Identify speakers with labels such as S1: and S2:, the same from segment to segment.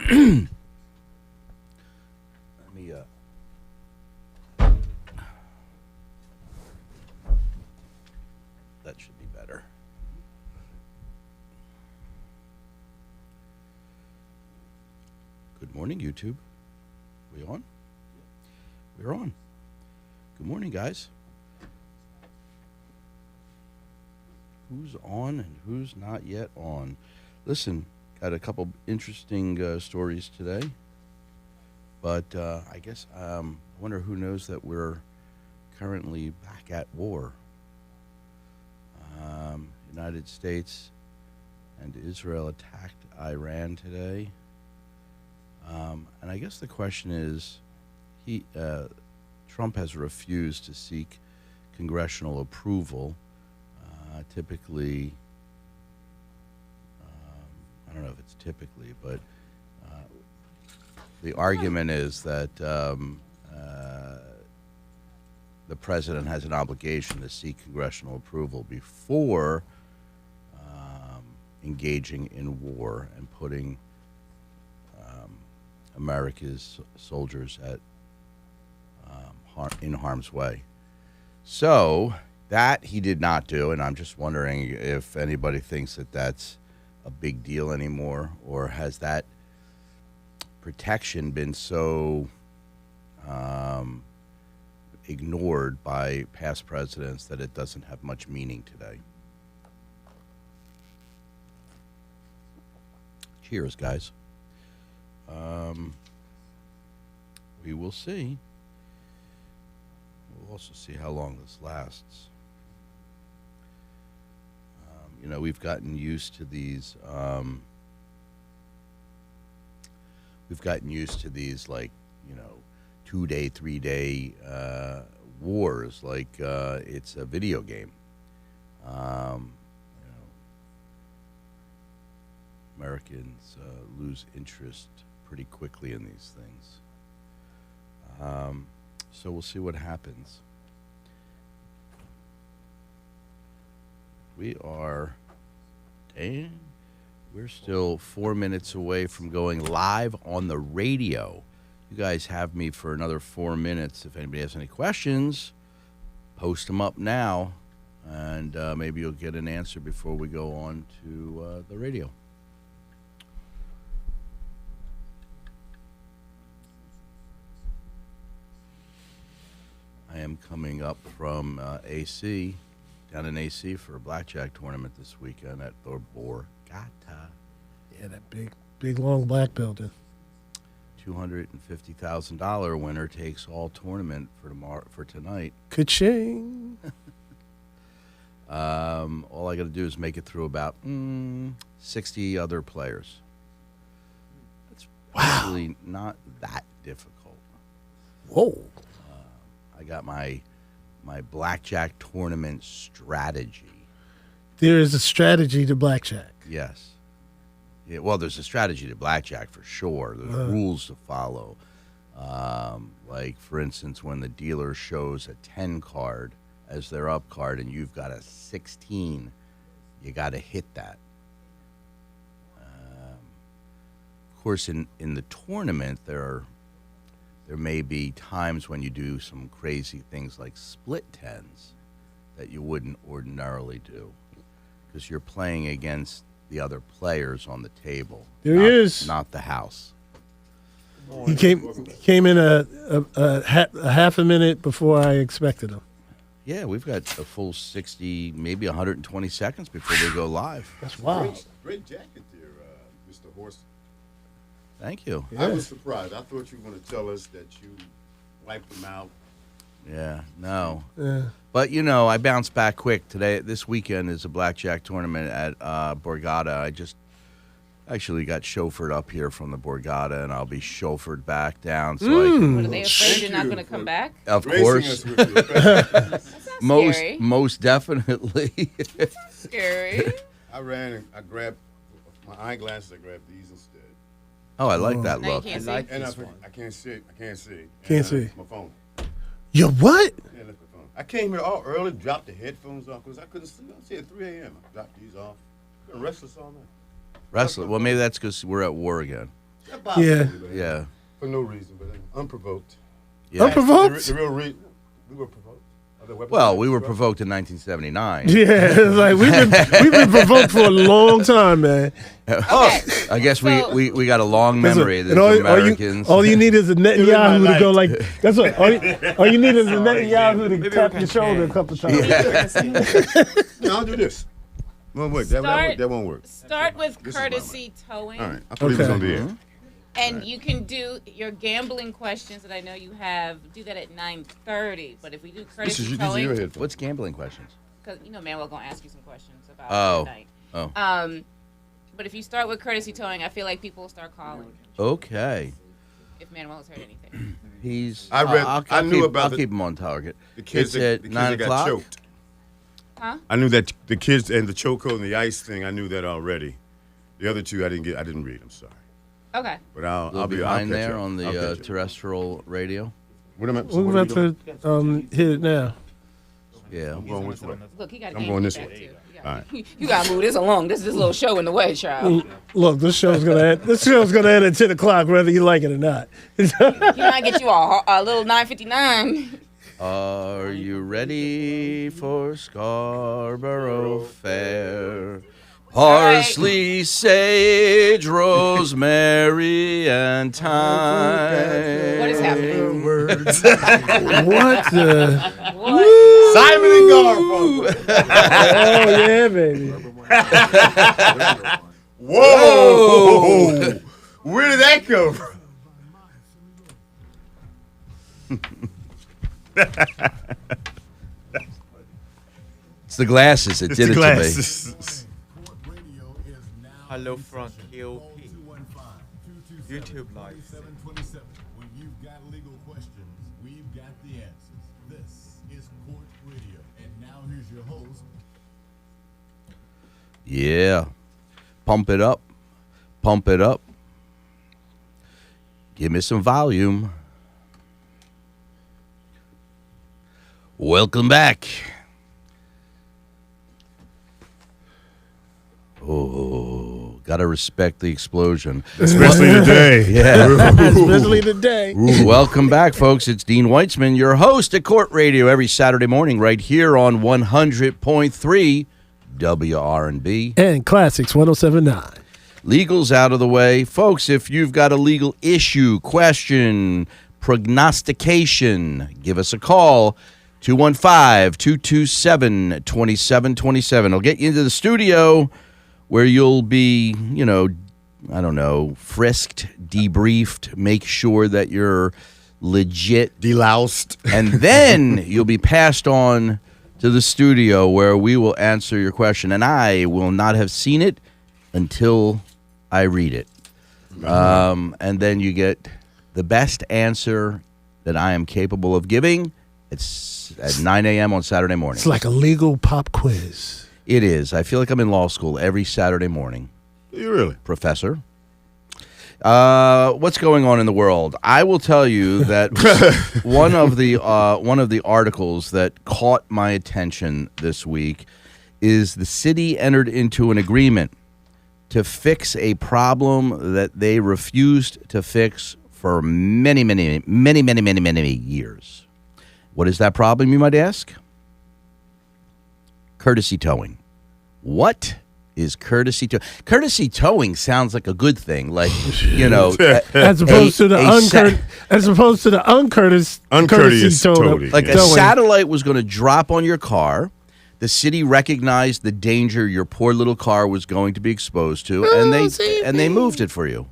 S1: Let me. That should be better. Good morning, YouTube. We on? We're on. Good morning, guys. Who's on and who's not yet on? Listen, got a couple interesting stories today, but I guess I wonder who knows that we're currently back at war. United States and Israel attacked Iran today, and I guess the question is, Trump has refused to seek congressional approval. Typically, I don't know if it's typically, but the argument is that the president has an obligation to seek congressional approval before engaging in war and putting America's soldiers at in harm's way. So that he did not do, and I'm just wondering if anybody thinks that that's a big deal anymore, or has that protection been so ignored by past presidents that it doesn't have much meaning today. Cheers, guys. We will see. We'll also see how long this lasts. We've gotten used to these. We've gotten used to these, like, 2-day, 3-day wars, like it's a video game. Americans lose interest pretty quickly in these things. So we'll see what happens. We're still 4 minutes away from going live on the radio. You guys have me for another 4 minutes. If anybody has any questions, post them up now, and maybe you'll get an answer before we go on to the radio. I am coming up from AC, down in AC for a blackjack tournament this weekend at the Borgata.
S2: Yeah, that big, long black building.
S1: $250,000 winner takes all tournament for tonight.
S2: Ka-ching.
S1: All I got to do is make it through about 60 other players. It's actually not that difficult.
S2: Whoa.
S1: I got my blackjack tournament strategy.
S2: There is a strategy to blackjack.
S1: Yes. Yeah, well, there's a strategy to blackjack for sure. There's rules to follow. Like, for instance, when the dealer shows a 10 card as their up card and you've got a 16, you got to hit that. Of course, in the tournament, there may be times when you do some crazy things like split tens that you wouldn't ordinarily do because you're playing against the other players on the table.
S2: There he is.
S1: Not the house.
S2: He came in a half a minute before I expected him.
S1: Yeah, we've got a full 60, maybe 120 seconds before we go live.
S2: That's wild.
S3: Great jacket there, Mr. Horst.
S1: Thank you.
S2: Yeah.
S3: I was surprised. I thought you were going to tell us that you wiped them out.
S1: Yeah, no.
S2: Yeah.
S1: But, I bounced back quick. This weekend is a blackjack tournament at Borgata. I just actually got chauffeured up here from the Borgata, and I'll be chauffeured back down. So I can,
S4: What, are they afraid you're not going to come back?
S1: of
S3: Gracing
S1: course,
S3: us with your presence.
S4: That's not scary.
S1: most definitely.
S4: Scary.
S3: I ran and I grabbed my eyeglasses. I grabbed these instead.
S1: Oh, I like that
S4: Now you
S1: look.
S4: can't see.
S3: And I can't see. I can't see.
S2: Can't
S3: And,
S2: see.
S3: My phone.
S2: You what?
S3: Yeah, left my phone. I came here all early, dropped the headphones off because I couldn't sleep. I was here at 3 a.m. I dropped these off. Been restless all night.
S1: Wrestling. Well, maybe that's because we're at war again.
S3: That bothers
S2: Yeah.
S3: me, man.
S1: Yeah.
S3: For no reason, but unprovoked.
S1: Yeah.
S2: Unprovoked?
S3: The real reason. We were provoked. Are there weapons
S1: Well,
S3: of
S1: we were
S3: destruction?
S1: provoked in 1979.
S2: Yeah, it's like we've been provoked for a long time, man.
S4: Okay.
S1: I guess
S4: So-
S1: we got a long memory as
S2: And
S1: Americans.
S2: all you need is a Netanyahu to
S3: life.
S2: go like. That's what. All you need is a Netanyahu to tap your shoulder a couple times.
S3: No, I'll do this. Won't work. That won't work.
S4: Start with
S3: This is my
S4: courtesy towing.
S3: All right. I thought he was
S2: Okay.
S3: on the air.
S4: And you can do your gambling questions that I know you have. Do that at 9:30. But if we do
S3: This
S4: courtesy
S3: is these are your
S4: towing,
S3: headphones.
S1: What's gambling questions?
S4: because Manuel gonna ask you some questions about
S1: Oh.
S4: tonight.
S1: Oh.
S4: But if you start with courtesy towing, I feel like people will start calling
S1: Okay.
S4: if Manuel has heard anything.
S1: He's.
S3: I read- I knew about
S1: I'll
S3: the-
S1: keep him on target.
S3: The kids
S1: It's at
S3: that
S1: 9
S3: got
S1: o'clock.
S3: choked.
S4: Huh?
S3: I knew that the kids and the chokehold and the ice thing. I knew that already. The other two I didn't read. I'm sorry,
S4: Okay.
S3: but I'll
S1: We'll be
S3: I'll
S1: behind
S3: catch
S1: there
S3: up.
S1: on
S3: I'll
S1: the
S3: catch up.
S1: terrestrial radio.
S3: What am I?
S2: We're
S3: what are we
S2: about
S3: doing?
S2: to hit it now.
S1: Yeah.
S3: I'm going which way?
S4: Look, he got.
S3: I'm
S4: game
S3: going this
S4: feedback,
S3: way.
S4: too.
S3: All right.
S4: You gotta move this along. This little show in the way, child.
S2: Look, this show's gonna end. This show's gonna end at 10 o'clock, whether you like it or not.
S4: He might get you a little 9:59.
S1: Are you ready for Scarborough Fair? Parsley, sage, rosemary, and thyme.
S4: What is happening?
S2: What the?
S4: What?
S3: Simon and Garfunkel.
S2: Oh yeah, baby.
S3: Whoa! Where did that come from?
S1: It's the glasses that did it to me.
S5: Hello from KOP. YouTube Live.
S6: 727. When you've got legal questions, we've got the answers. This is Court Radio. And now here's your host,
S1: Yeah. Pump it up. Pump it up. Give me some volume. Welcome back. Oh, gotta respect the explosion.
S3: Especially today.
S1: Yeah.
S2: Especially today.
S1: Welcome back, folks. It's Dean Weitzman, your host at Court Radio every Saturday morning right here on 100.3 WRNB.
S2: And Classics 107.9.
S1: Legal's out of the way. Folks, if you've got a legal issue, question, prognostication, give us a call. 215-227-2727. I'll get you into the studio where you'll be, frisked, debriefed, make sure that you're legit.
S3: Deloused.
S1: And then you'll be passed on to the studio where we will answer your question. And I will not have seen it until I read it. And then you get the best answer that I am capable of giving. It's at 9 a.m. on Saturday morning.
S2: It's like a legal pop quiz.
S1: It is. I feel like I'm in law school every Saturday morning,
S3: You really?
S1: Professor. What's going on in the world? I will tell you that one of the articles that caught my attention this week is the city entered into an agreement to fix a problem that they refused to fix for many years. What is that problem, you might ask? Courtesy towing. What is courtesy towing? Courtesy towing sounds like a good thing, like
S2: As opposed to the
S3: Uncourteous
S2: courtesy
S3: towing.
S1: like a
S2: towing.
S1: satellite was going to drop on your car. The city recognized the danger your poor little car was going to be exposed to, and they moved it for you.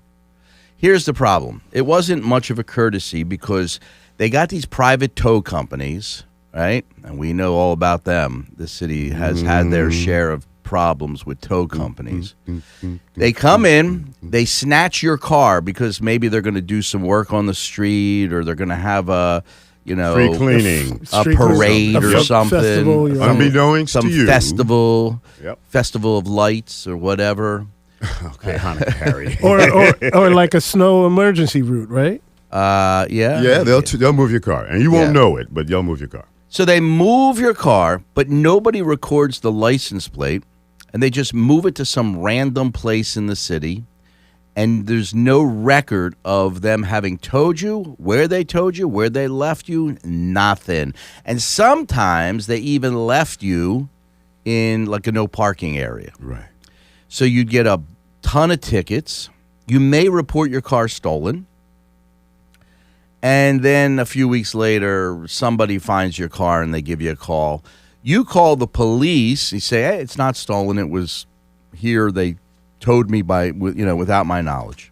S1: Here's the problem. It wasn't much of a courtesy because they got these private tow companies, right? And we know all about them. The city has had their share of problems with tow companies. They come in, they snatch your car because maybe they're going to do some work on the street or they're going to have a,
S3: Free cleaning.
S1: a
S2: Street
S1: parade
S2: festival,
S1: or something.
S2: festival, you're right.
S3: Unbeknownst
S1: Some
S3: to you.
S1: festival,
S3: Yep.
S1: festival of lights or whatever.
S3: Okay, Hanukkah Harry.
S2: or like a snow emergency route, right?
S1: Yeah.
S3: Yeah, they'll move your car, and you won't
S1: Yeah.
S3: know it, but they'll move your car.
S1: So they move your car, but nobody records the license plate, and they just move it to some random place in the city. and there's no record of them having told you, where they left you, nothing. And sometimes they even left you in like a no parking area.
S3: Right.
S1: So you'd get a ton of tickets. You may report your car stolen. And then a few weeks later, somebody finds your car and they give you a call. You call the police. You say, hey, it's not stolen. It was here. They towed me without my knowledge.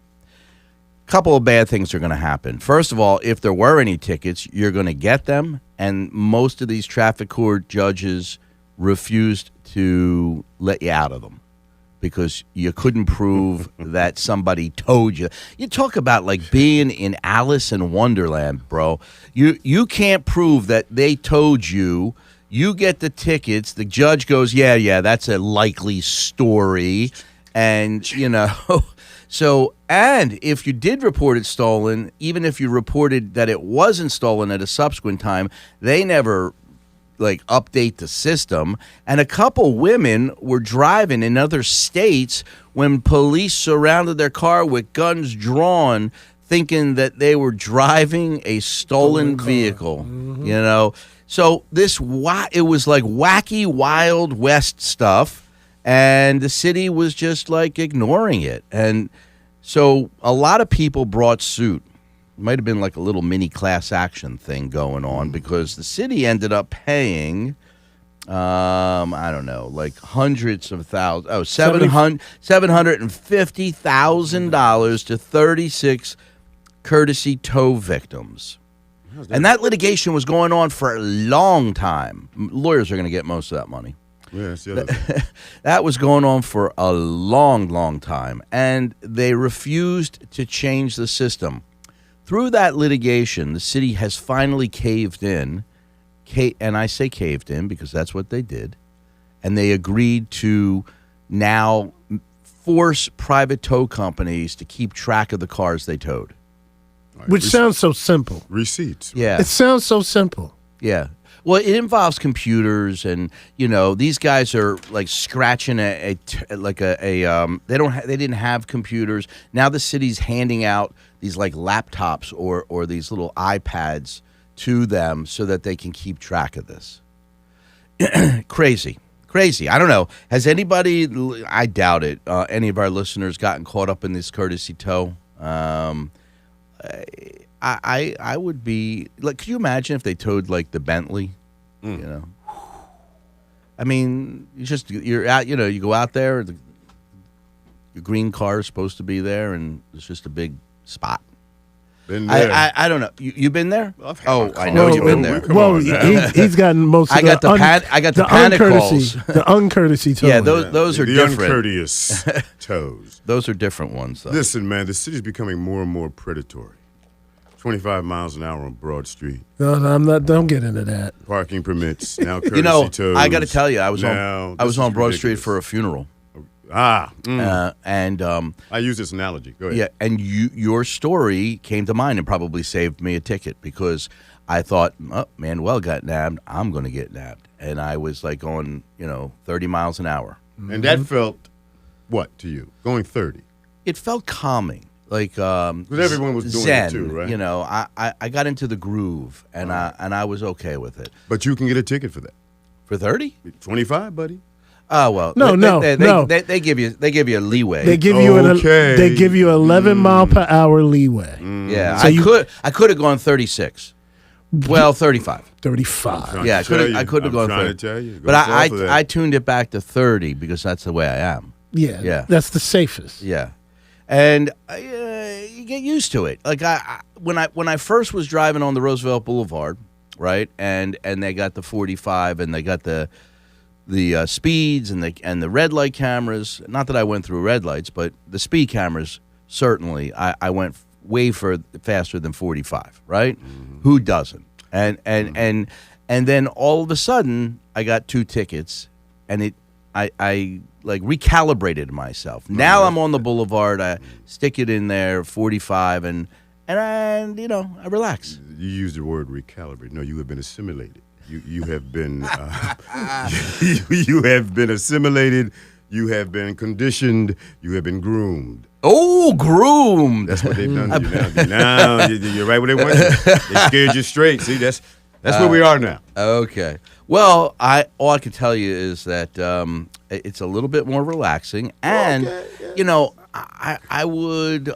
S1: A couple of bad things are going to happen. First of all, if there were any tickets, you're going to get them. And most of these traffic court judges refused to let you out of them because you couldn't prove that somebody towed you. You talk about like being in Alice in Wonderland, bro. You can't prove that they towed you. You get the tickets. The judge goes, yeah, that's a likely story. And, so, and if you did report it stolen, even if you reported that it wasn't stolen at a subsequent time, they never update the system. And a couple women were driving in other states when police surrounded their car with guns drawn, thinking that they were driving a stolen vehicle. So it was like wacky Wild West stuff, and the city was just like ignoring it. And so a lot of people brought suit. It might have been like a little mini class action thing going on because the city ended up paying, I don't know, like hundreds of thousands, $750,000 to 36 courtesy tow victims. And that litigation was going on for a long time. Lawyers are going to get most of that money.
S3: Yeah, that's the other thing.
S1: That was going on for a long, long time. And they refused to change the system. Through that litigation, the city has finally caved in. And I say caved in because that's what they did. And they agreed to now force private tow companies to keep track of the cars they towed.
S2: Which sounds so simple.
S3: Receipts.
S1: Yeah.
S2: It sounds so simple.
S1: Yeah. Well, it involves computers, and these guys are like scratching they didn't have computers. Now the city's handing out these like laptops or these little iPads to them so that they can keep track of this. Crazy. I don't know. Has anybody? I doubt it. Any of our listeners gotten caught up in this courtesy tow? I would be like, could you imagine if they towed like the Bentley? I mean, you're out. You go out there. Your green car is supposed to be there, and it's just a big spot.
S3: Been there.
S1: I don't know. You been there? I know
S2: Well,
S1: you've been there.
S2: Well, he's gotten most of
S1: I got the panic calls.
S2: The uncourtesy tow.
S1: Yeah, those are
S3: the
S1: different.
S3: uncourteous tows.
S1: Those are different ones, though.
S3: Listen, man, the city's becoming more and more predatory. 25 miles an hour on Broad Street.
S2: No, I'm not. Don't get into that.
S3: Parking permits, now courtesy tows.
S1: I got to tell you, I was
S3: Now,
S1: on Broad Street
S3: ridiculous.
S1: for a funeral.
S3: And I use this analogy. Go ahead.
S1: Yeah, and your story came to mind and probably saved me a ticket because I thought, Manuel got nabbed, I'm going to get nabbed. And I was like going, 30 miles an hour.
S3: And that felt what to you? Going 30?
S1: It felt calming. Like
S3: everyone was doing
S1: zen,
S3: it too, right?
S1: I got into the groove and I was okay with it.
S3: But you can get a ticket for that.
S1: For 30?
S3: 25, buddy.
S1: Oh well,
S2: No.
S1: They give you a leeway.
S2: They give you they give you 11 mile per hour leeway.
S1: Yeah,
S2: So
S1: I could have gone 36. Well, 35.
S2: 35.
S1: Yeah, I could have gone 30.
S3: To tell you.
S1: But I tuned it back to 30 because that's the way I am.
S2: Yeah. That's the safest.
S1: Yeah, and you get used to it. Like when I first was driving on the Roosevelt Boulevard, right, and they got the 45 and they got the speeds and the red light cameras. Not that I went through red lights, but the speed cameras certainly. I went way faster than 45. Right? Mm-hmm. Who doesn't? And then all of a sudden I got 2 tickets, and I like recalibrated myself. Now I'm on the boulevard. I stick it in there 45, and I relax.
S3: You used the word recalibrate. No, you have been assimilated. You have been you have been assimilated. You have been conditioned. You have been groomed.
S1: Oh, groomed.
S3: That's what they've done to you now. Now you're right where they want you. They scared you straight. See, that's where we are now.
S1: Okay. Well, all I can tell you is that it's a little bit more relaxing, and you know, I would,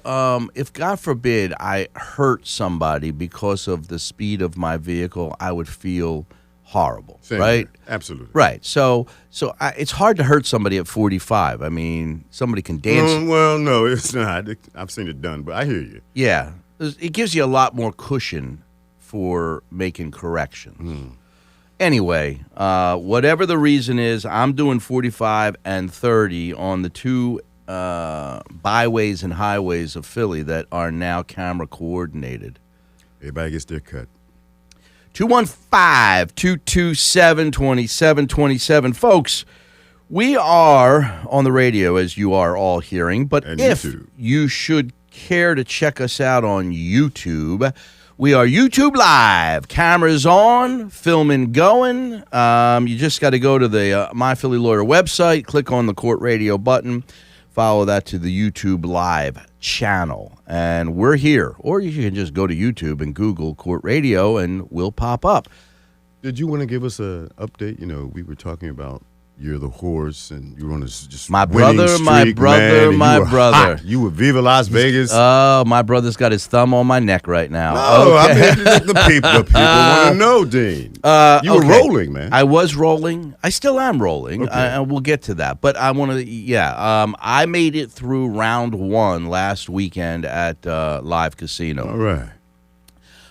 S1: if God forbid I hurt somebody because of the speed of my vehicle, I would feel horrible,
S3: Same
S1: right?
S3: here. Absolutely.
S1: Right. So it's hard to hurt somebody at 45. I mean, somebody can dance.
S3: Well, no, it's not. I've seen it done, but I hear you.
S1: Yeah, it gives you a lot more cushion for making corrections. Anyway, whatever the reason is, I'm doing 45 and 30 on the two byways and highways of Philly that are now camera coordinated.
S3: Everybody gets their cut.
S1: 215-227-2727. Folks, we are on the radio, as you are all hearing, but
S3: And
S1: if
S3: YouTube.
S1: you should care to check us out on YouTube, we are YouTube Live. Cameras on, filming going. You just got to go to the My Philly Lawyer website, click on the Court Radio button, follow that to the YouTube Live channel, and we're here. Or you can just go to YouTube and Google Court Radio, and we'll pop up.
S3: Did you want to give us an update? You know, we were talking about You're the Horse, and you were on this just
S1: My
S3: winning
S1: brother, my
S3: streak,
S1: brother,
S3: man, and
S1: my
S3: you were
S1: brother.
S3: hot. You were Viva Las Vegas.
S1: Oh, my brother's got his thumb on my neck right now.
S3: No,
S1: Okay.
S3: I mean the people want to know, Dean. You were
S1: Okay.
S3: rolling, man.
S1: I was rolling. I still am rolling.
S3: Okay.
S1: And we'll get to that. But I want to, I made it through round one last weekend at Live Casino.
S3: All right.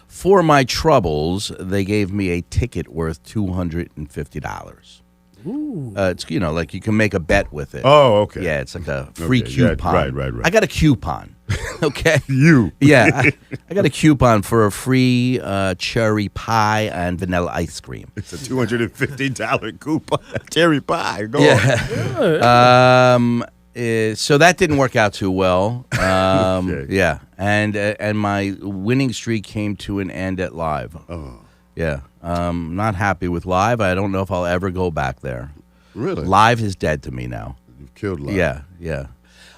S1: For my troubles, they gave me a ticket worth $250. It's, like you can make a bet with it.
S3: Oh, okay.
S1: Yeah, it's like a free
S3: Okay, yeah,
S1: coupon.
S3: right.
S1: I got a coupon. Okay.
S3: You.
S1: Yeah, I got a coupon for a free cherry pie and vanilla ice cream.
S3: It's a $250 coupon. Cherry pie. Go on.
S1: Yeah. So that didn't work out too well.
S3: Okay.
S1: Yeah, and my winning streak came to an end at Live.
S3: Oh,
S1: Yeah, not happy with Live. I don't know if I'll ever go back there.
S3: really?
S1: Live is dead to me now.
S3: You've killed life.
S1: Yeah.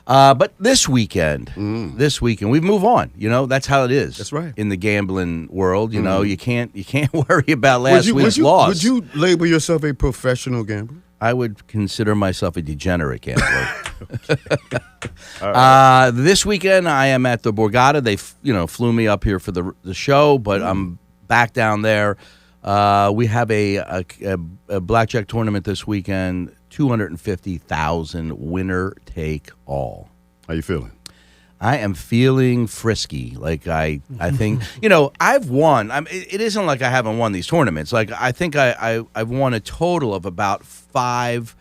S1: But this weekend, we move on. You know, that's how it is.
S3: That's right.
S1: In the gambling world, you know, you can't worry about last week's
S3: would
S1: loss.
S3: Would you label yourself a professional gambler?
S1: I would consider myself a degenerate gambler. This weekend, I am at the Borgata. They, flew me up here for the show, but I'm back down there. We have a blackjack tournament this weekend. 250,000 winner take all.
S3: How you feeling?
S1: I am feeling frisky. Like I think, I've won. It isn't like I haven't won these tournaments. Like I think I've won a total of about 5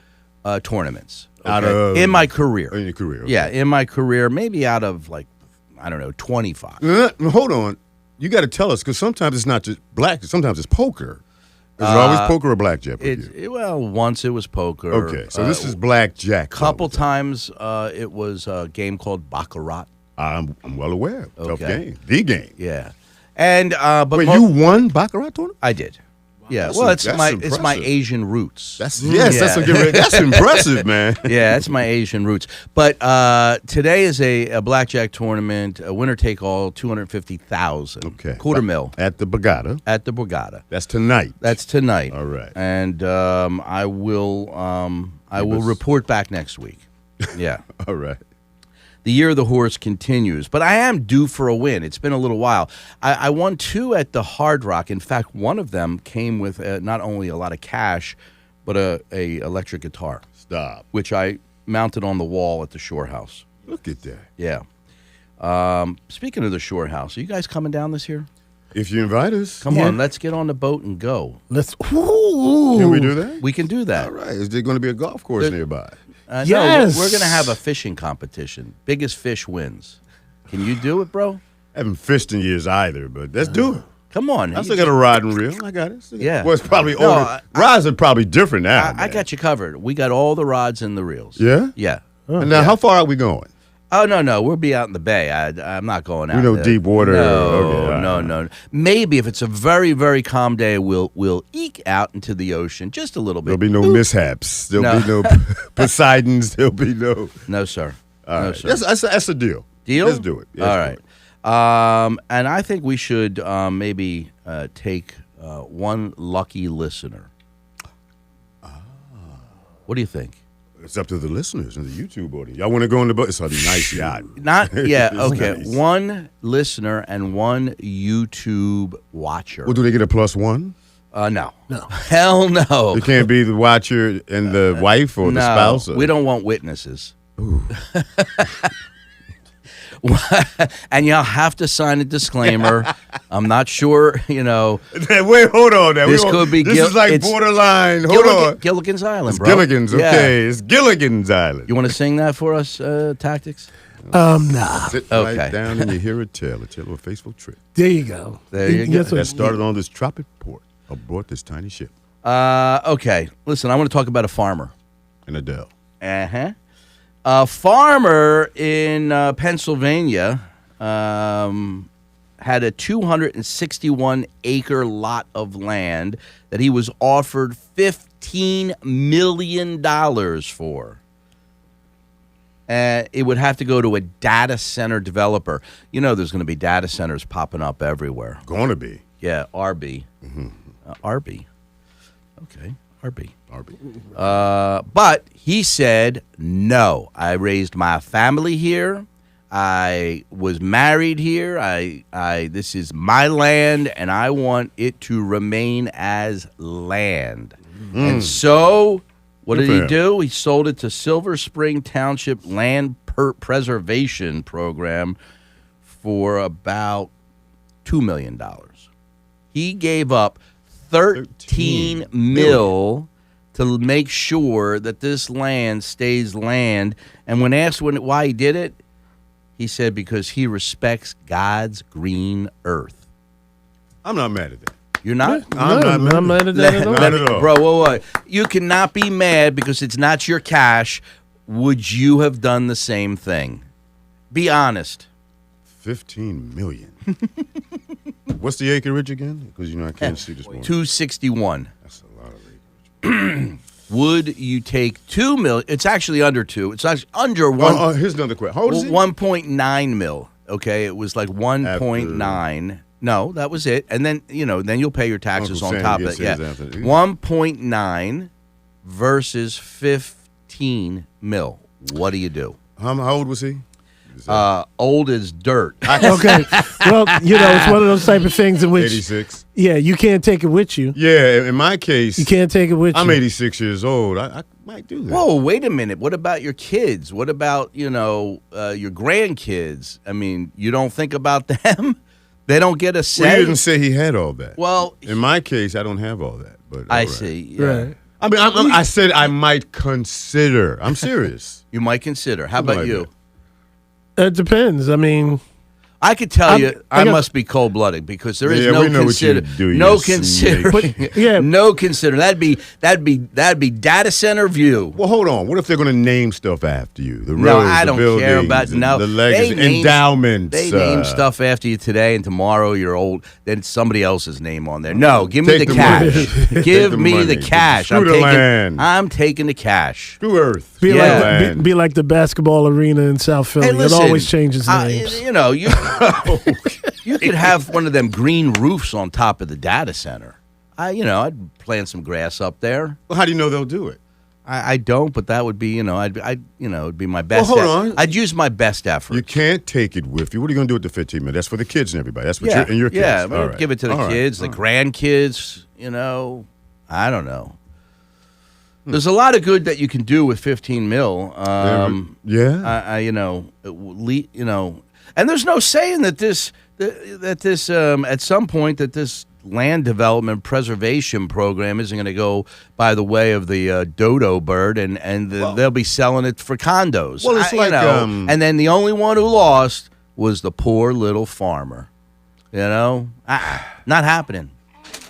S1: tournaments in my career.
S3: In your career. Okay.
S1: Yeah, in my career, maybe out of 25.
S3: Hold on. You got to tell us, because sometimes it's not just black. Sometimes it's poker. Is it always poker or blackjack with you?
S1: Once it was poker.
S3: Okay, so this is blackjack.
S1: Couple times it was a game called Baccarat.
S3: I'm well aware. Tough
S1: Okay.
S3: game. The game.
S1: Yeah, and but
S3: Wait, you won Baccarat tournament?
S1: I did. Yeah,
S3: That's
S1: well, it's
S3: that's
S1: my
S3: impressive.
S1: Asian roots.
S3: That's
S1: Yeah.
S3: that's impressive, man.
S1: Yeah, that's my Asian roots. But today is a blackjack tournament, a winner take all, 250,000.
S3: Okay.
S1: Quarter mil
S3: At the Borgata.
S1: at the Borgata.
S3: That's tonight.
S1: That's tonight.
S3: All right.
S1: And I will report back next week. Yeah.
S3: All right.
S1: The year of the horse continues, but I am due for a win. It's been a little while. I won 2 at the Hard Rock. In fact, one of them came with not only a lot of cash, but a electric guitar,
S3: Stop.
S1: which I mounted on the wall at the Shore House.
S3: Look at that.
S1: Yeah. Speaking of the Shore House, are you guys coming down this year?
S3: If you invite us,
S1: Come on, let's get on the boat and go.
S2: Let's.
S3: can we do that?
S1: We can do that.
S3: All right. Is there going to be a golf course nearby?
S1: No, we're going to have a fishing competition. Biggest fish wins. Can you do it, bro?
S3: I haven't fished in years either, but let's do it.
S1: Come on.
S3: I still got a rod and reel. I got it.
S1: Yeah.
S3: Well, it's probably
S1: No,
S3: older. Rods are probably different now.
S1: I got you covered. We got all the rods and the reels.
S3: Yeah?
S1: Yeah.
S3: And now, how far are we going?
S1: Oh no, we'll be out in the bay. I'm not going out.
S3: We know
S1: there.
S3: deep water.
S1: No,
S3: Okay,
S1: no. Maybe if it's a very, very calm day, we'll eke out into the ocean just a little bit.
S3: There'll be no mishaps. There'll
S1: No.
S3: be no Poseidons. There'll be no.
S1: No, sir.
S3: All
S1: no,
S3: right.
S1: sir.
S3: That's a deal.
S1: Deal?
S3: Let's do it. Let's
S1: All
S3: do
S1: right.
S3: it.
S1: And I think we should maybe take one lucky listener. What do you think?
S3: It's up to the listeners and the YouTube audience. Y'all want to go on the boat? It's a nice yacht.
S1: Not yeah.
S3: It's
S1: Okay,
S3: nice.
S1: one listener and one YouTube watcher.
S3: Well, do they get a +1?
S1: No, hell no.
S3: It can't be the watcher and the wife or the spouse. Or?
S1: We don't want witnesses. And y'all have to sign a disclaimer. I'm not sure,
S3: Wait, hold on. Now.
S1: This could be
S3: This is like
S1: it's
S3: borderline. Hold on.
S1: Gilligan's Island,
S3: It's
S1: bro.
S3: Gilligan's.
S1: Yeah.
S3: Okay, it's Gilligan's Island.
S1: You want to sing that for us, Tactics?
S2: Nah.
S3: Sit
S1: Okay.
S3: right down and you hear a tale of a faithful trip
S2: There you go.
S1: There you go.
S2: Guess what?
S3: that started on this tropic port aboard this tiny ship
S1: Okay. Listen, I want to talk about a farmer.
S3: in Adele.
S1: Uh-huh. A farmer in Pennsylvania had a 261-acre lot of land that he was offered $15 million for. It would have to go to a data center developer. There's going to be data centers popping up everywhere.
S3: Going to be.
S1: Yeah, RB. RB. Okay, RB. But he said, no, I raised my family here. I was married here. This is my land, and I want it to remain as land. And so, what
S3: Good
S1: did
S3: for
S1: he
S3: him.
S1: do? He sold it to Silver Spring Township Land Preservation Program for about $2 million. He gave up $13 million to make sure that this land stays land. And when asked why he did it, he said because he respects God's green earth.
S3: I'm not mad at that.
S1: You're not?
S3: I'm not
S2: mad at that at all.
S3: Not at all.
S1: Bro, whoa. You cannot be mad because it's not your cash. Would you have done the same thing? Be honest.
S3: 15 million. What's the acreage again? Because I can't see this morning.
S1: 261.
S3: That's a lot of acreage.
S1: Would you take $2 million? It's actually under 2. It's actually under 1.
S3: Here's another question. How old is he?
S1: 1.9 mil. Okay, it was like 1.9. No, that was it. And then then you'll pay your taxes
S3: Uncle
S1: on
S3: Sam
S1: top of
S3: gets
S1: it. Yeah,
S3: his after.
S1: 1.9 versus 15 mil. What do you do?
S3: How old was he?
S1: Old as dirt.
S2: Okay. Well, it's one of those type of things in which,
S3: 86.
S2: yeah, you can't take it with you.
S3: Yeah, in my case,
S2: You can't take it with
S3: I'm
S2: you.
S3: 86 years old. I might do that.
S1: Whoa, wait a minute. What about your kids? What about your grandkids? I mean, you don't think about them? They don't get a
S3: Well,
S1: say.
S3: he didn't say he had all that.
S1: Well,
S3: in my case, I don't have all that. But
S1: I
S3: all right.
S1: see. Yeah.
S2: Right.
S3: I mean, I said I might consider. I'm serious.
S1: You might consider. How about
S3: like
S1: you?
S3: that.
S2: It depends. I mean,
S1: I could tell you,
S2: I
S1: I
S2: got-
S1: must be cold blooded because there is
S3: Yeah,
S1: no
S3: we know what you
S1: consider,
S3: do, you
S1: no
S3: snake.
S1: consider,
S2: Yeah.
S1: no consider. That'd be data center view.
S3: Well, hold on. What if they're going to name stuff after you? The roads,
S1: No, I don't
S3: the
S1: care
S3: buildings,
S1: about no.
S3: the legacy,
S1: They name-
S3: endowments.
S1: They name stuff after you today, and tomorrow you're old. Then somebody else's name on there. No, give me
S3: Take
S1: the
S3: the
S1: cash.
S3: money.
S1: Give
S3: Take the
S1: me the
S3: money.
S1: cash.
S3: Screw the land.
S1: I'm taking the cash.
S3: Screw Earth.
S2: be
S3: Screw
S1: Yeah.
S2: like
S3: land.
S2: be like the basketball arena in South Philly.
S1: Hey, listen,
S2: it always changes names.
S1: You could have one of them green roofs on top of the data center. I'd plant some grass up there.
S3: Well, how do you know they'll do it?
S1: I don't, but that would be, it'd be my best.
S3: hold on.
S1: I'd use my best effort.
S3: You can't take it with you. What are you going to do with the 15 minutes? That's for the kids and everybody. That's what you're in your case.
S1: yeah.
S3: All right.
S1: Give it to the
S3: All right.
S1: kids, the
S3: All right.
S1: grandkids. I don't know. There's a lot of good that you can do with 15 mil.
S3: Yeah.
S1: And there's no saying that this at some point that this land development preservation program isn't going to go by the way of the dodo bird, and they'll be selling it for condos.
S3: Well, it's like,
S1: and then the only one who lost was the poor little farmer. Not happening.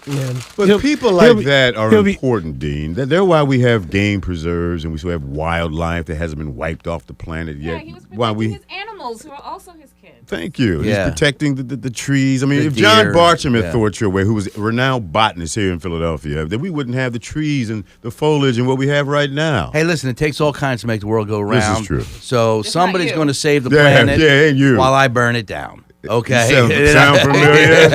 S2: And
S3: But
S2: he'll-
S3: people
S2: he'll
S3: like
S2: be-
S3: that are
S2: he'll be-
S3: important, Dean. They're why we have game preserves and we still have wildlife that hasn't been wiped off the planet
S4: Yeah,
S3: yet.
S4: he was
S3: Why
S4: protecting
S3: we?
S4: his animals who are also his kids.
S3: Thank you.
S1: Yeah.
S3: He's protecting the trees. I mean,
S1: The
S3: if John
S1: deer,
S3: Bartram had
S1: yeah.
S3: thought your way, who was a renowned botanist here in Philadelphia, then we wouldn't have the trees and the foliage and what we have right now.
S1: Hey, listen, it takes all kinds to make the world go
S3: This is
S1: round.
S3: true.
S1: So
S4: Just not
S1: somebody's
S4: you.
S1: going to save the
S3: Yeah,
S1: planet
S3: yeah, ain't you.
S1: while I burn it down. Okay.
S3: Sound familiar?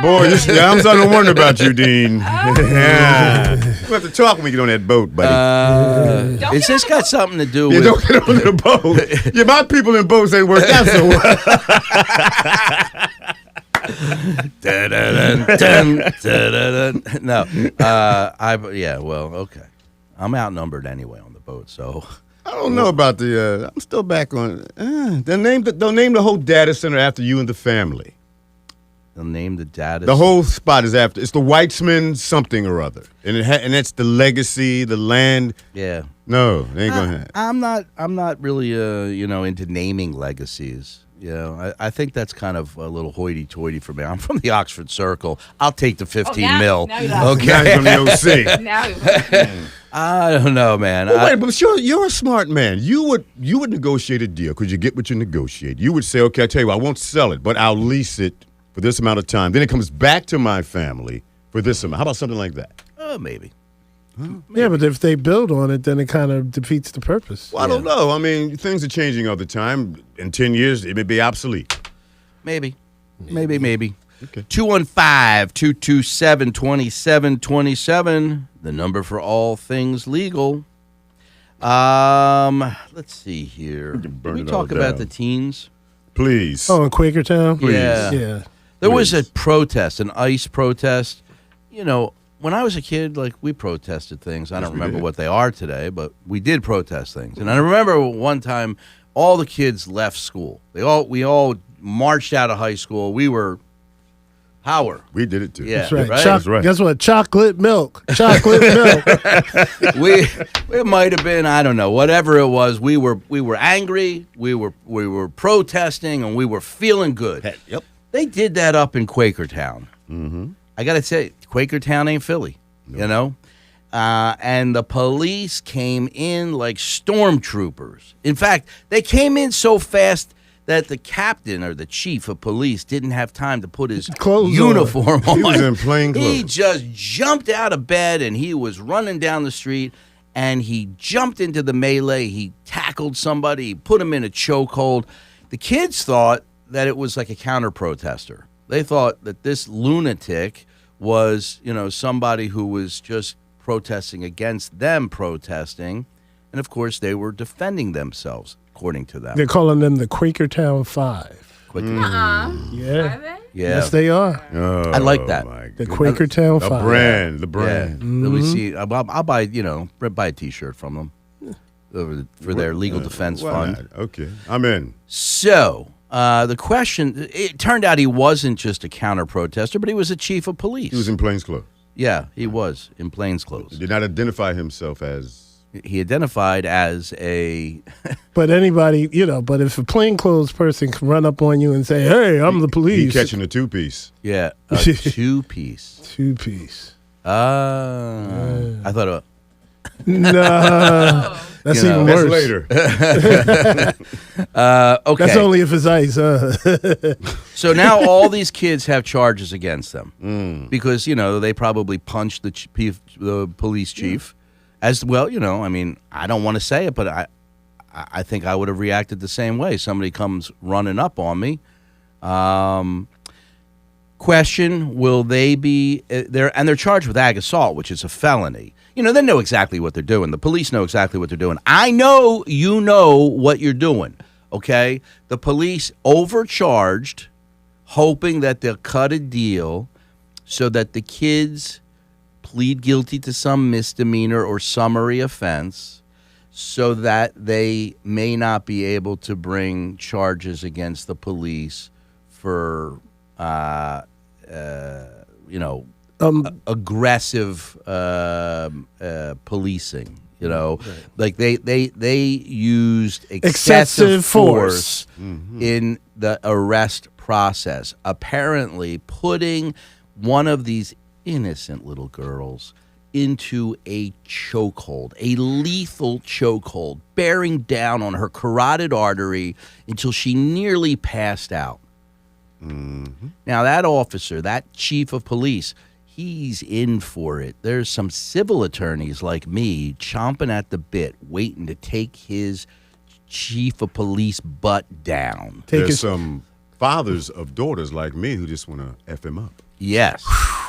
S3: Boy, I'm starting to wonder about you, Dean. Yeah. We'll have to talk when we get on that boat, buddy.
S4: Don't
S1: Is
S4: get
S1: this
S4: on
S1: got something to do
S3: Yeah,
S1: with?
S3: don't get on the boat. Yeah, my people in boats ain't worked out so well.
S1: Dun, dun, dun. No, well, okay. I'm outnumbered anyway on the boat, so
S3: I don't know about the. I'm still back on. They'll name the whole data center after you and the family.
S1: they'll name the data.
S3: The whole spot is after. It's the Weitzman something or other, and and that's the legacy, the land.
S1: Yeah.
S3: No, they ain't gonna have.
S1: I'm not really into naming legacies. You know, I think that's kind of a little hoity-toity for me. I'm from the Oxford Circle. I'll take the 15
S4: now-
S1: mil.
S4: now you're laughing.
S3: Now
S1: Okay.
S3: he's from the OC.
S4: Now you're
S1: I don't know, man.
S3: Well, wait, but you're a smart man. You would negotiate a deal because you get what you negotiate. You would say, okay, I tell you what, I won't sell it, but I'll lease it for this amount of time. Then it comes back to my family for this amount. How about something like that?
S1: Maybe.
S2: Yeah, but if they build on it, then it kind of defeats the purpose.
S3: Well, I don't know. I mean, things are changing all the time. In 10 years, it may be obsolete.
S1: Maybe.
S3: Okay.
S1: 215-227-2727, the number for all things legal. Let's see here.
S3: can
S1: Can
S3: burn
S1: we
S3: it all
S1: talk about
S3: down.
S1: the teens?
S3: Please.
S2: Oh, in Quakertown?
S3: Please.
S1: Yeah.
S2: Yeah.
S1: There was a
S3: Please.
S1: protest, an ICE protest. You know, when I was a kid, like, we protested things. I don't
S3: we
S1: remember
S3: did.
S1: what they are today, but we did protest things. And I remember one time all the kids left school. We all marched out of high school. We were Howard.
S3: We did it too.
S1: Yeah.
S2: That's right.
S1: Right?
S3: That's right.
S2: Guess what? Chocolate milk. Chocolate milk.
S1: It might have been, I don't know, whatever it was. We were angry. We were protesting, and we were feeling good.
S3: Yep.
S1: They did that up in Quakertown. Mm-hmm. I got to say, Quakertown ain't Philly, you know? And the police came in like stormtroopers. In fact, they came in so fast that the captain or the chief of police didn't have time to put his
S2: Clothes on.
S1: uniform on.
S3: He was in plain
S1: He
S3: clothes.
S1: just jumped out of bed and he was running down the street and he jumped into the melee. He tackled somebody. He put him in a chokehold. The kids thought that it was like a counter-protester. They thought that this lunatic was, somebody who was just protesting against them protesting. And, of course, they were defending themselves, according to them.
S2: They're calling them the Quakertown Five.
S4: Are
S2: Yeah.
S4: they?
S1: Yeah.
S2: Yes, they are.
S3: Oh,
S1: I like that.
S3: my
S2: The
S3: goodness.
S2: Quakertown
S3: The
S2: Five.
S3: brand. The
S1: Yeah.
S3: brand.
S1: Let me see. I'll buy, buy a T-shirt from them for their legal defense
S3: Why
S1: fund.
S3: not? Okay. I'm in.
S1: So, the question, it turned out he wasn't just a counter-protester, but he was a chief of police.
S3: He was in plainclothes.
S1: Yeah, he was in plainclothes.
S3: He did not identify himself as.
S1: He identified as a
S2: But anybody, but if a plainclothes person can run up on you and say, "Hey, I'm the
S3: He
S2: police,"
S3: catching a two-piece.
S1: a two-piece.
S2: two-piece.
S1: I thought
S2: Nah, that's
S1: You know,
S2: even
S3: That's
S2: worse.
S3: later.
S1: okay.
S2: That's only if it's ice.
S1: So now all these kids have charges against them because they probably punched the police chief. As well, I mean, I don't want to say it, but I think I would have reacted the same way. Somebody comes running up on me. Question: will they be there? And they're charged with ag assault, which is a felony. They know exactly what they're doing. The police know exactly what they're doing. I know you know what you're doing. Okay, the police overcharged, hoping that they'll cut a deal so that the kids plead guilty to some misdemeanor or summary offense so that they may not be able to bring charges against the police for, aggressive policing. Like they used excessive force in the arrest process, apparently putting one of these innocent little girls into a chokehold, a lethal chokehold, bearing down on her carotid artery until she nearly passed out. Now, that officer, that chief of police, he's in for it. There's some civil attorneys like me chomping at the bit, waiting to take his chief of police butt down.
S3: There's some fathers of daughters like me who just want to F him up.
S1: Yes.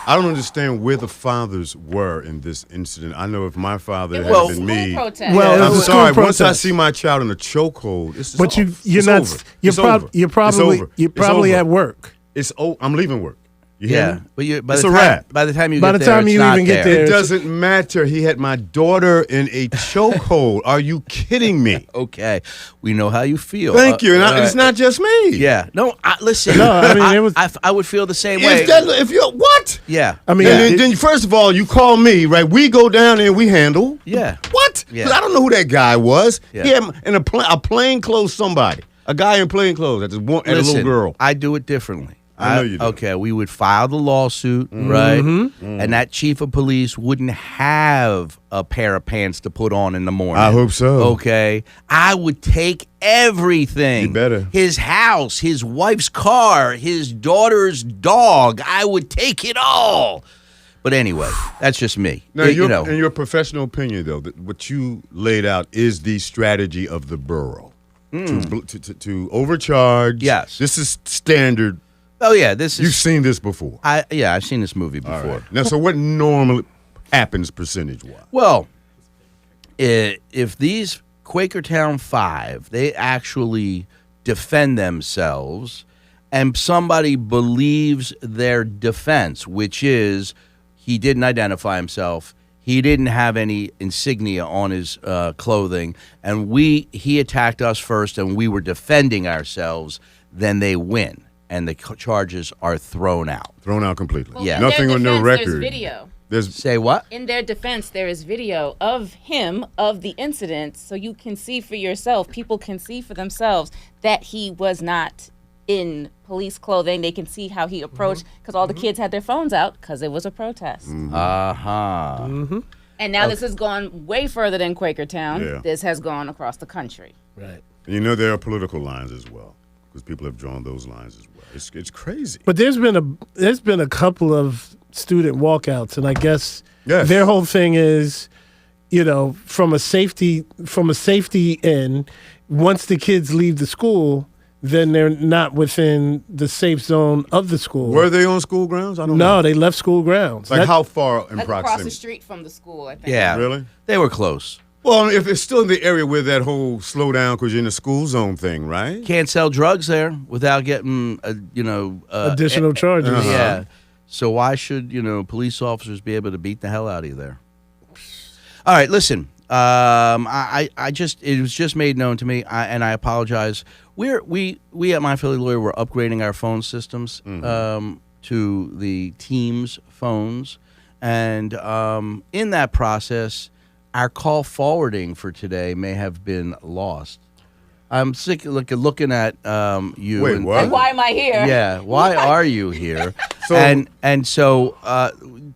S3: I don't understand where the fathers were in this incident. I know if my father
S4: It
S3: had
S4: was
S3: been
S4: school
S3: me.
S4: protest.
S2: Well, it
S3: I'm
S2: was a
S3: sorry.
S2: school
S3: Once I
S2: protest.
S3: see my child in a chokehold, it's
S2: But you're
S3: it's
S2: not.
S3: over.
S2: You're,
S3: It's over.
S2: you're
S3: It's
S2: probably
S3: over.
S2: you're
S3: It's
S2: probably
S3: over.
S2: at work.
S3: I'm leaving work. You hear
S1: Yeah.
S3: me?
S1: But by
S3: It's
S1: the
S3: a
S1: time,
S3: wrap.
S1: by the time you
S2: By
S1: get
S2: the
S1: there,
S2: time
S1: it's
S2: you
S1: not
S2: even get
S1: there.
S2: there,
S3: It doesn't matter. He had my daughter in a chokehold. Are you kidding me?
S1: Okay. We know how you feel.
S3: Thank you. And
S1: all
S3: it's
S1: right.
S3: not just me.
S1: Yeah. No, listen.
S2: No, I mean, it was-
S1: I would feel the same way.
S3: If you're what?
S1: Yeah.
S2: I mean,
S3: Then first of all, you call me, right? We go down there and we handle.
S1: Yeah.
S3: What?
S1: Yeah.
S3: 'Cause I don't know who that guy was.
S1: Yeah.
S3: He had in a plain clothes somebody. A guy in plain clothes at a little
S1: Listen,
S3: girl.
S1: I do it differently.
S3: I know you do.
S1: Okay, we would file the lawsuit, right? And that chief of police wouldn't have a pair of pants to put on in the morning.
S3: I hope so.
S1: Okay. I would take everything.
S3: You better.
S1: His house, his wife's car, his daughter's dog. I would take it all. But anyway, that's just me.
S3: Now,
S1: You know.
S3: in your professional opinion, though, that what you laid out is the strategy of the borough to overcharge.
S1: Yes.
S3: This is standard.
S1: Oh yeah, this
S3: You've
S1: is.
S3: seen this before.
S1: I've seen this movie
S3: All
S1: before.
S3: right. Now, so what normally happens percentage-wise?
S1: Well, if these Quakertown 5, they actually defend themselves and somebody believes their defense, which is he didn't identify himself, he didn't have any insignia on his clothing, and he attacked us first and we were defending ourselves, then they win and the charges are thrown out.
S3: Thrown out completely.
S4: Well,
S1: Yeah.
S4: in their
S3: Nothing on their
S4: defense,
S3: record.
S4: There's video.
S3: There's
S1: Say what?
S4: In their defense, there is video of him, of the incident, so you can see for yourself. People can see for themselves that he was not in police clothing. They can see how he approached, because all the kids had their phones out, because it was a protest.
S1: Uh-huh.
S4: And now this has gone way further than Quakertown.
S3: Yeah.
S4: This has gone across the country.
S2: right.
S3: You know, there are political lines as well, because people have drawn those lines as well. It's crazy.
S2: But there's been a couple of student walkouts, and I guess
S3: Yes.
S2: their whole thing is, from a safety end, once the kids leave the school, then they're not within the safe zone of the school.
S3: Were they on school grounds? I don't know.
S2: No, they left school grounds.
S3: Like
S2: That-
S3: how far in
S4: Like across the
S3: proximity?
S4: street from the school, I think.
S1: Yeah.
S3: Really?
S1: They were close.
S3: Well, if it's still in the area where that whole slow down because you're in the school zone thing, right?
S1: Can't sell drugs there without getting,
S2: additional charges.
S3: Uh-huh.
S1: Yeah. So why should police officers be able to beat the hell out of you there? All right, listen. It was just made known to me, and I apologize. We at My Philly Lawyer were upgrading our phone systems to the team's phones, and in that process, our call forwarding for today may have been lost. I'm sick of looking at you.
S3: Wait,
S1: and,
S3: what?
S4: Like, why am I here?
S1: Yeah, why are you here?
S3: So-
S1: and so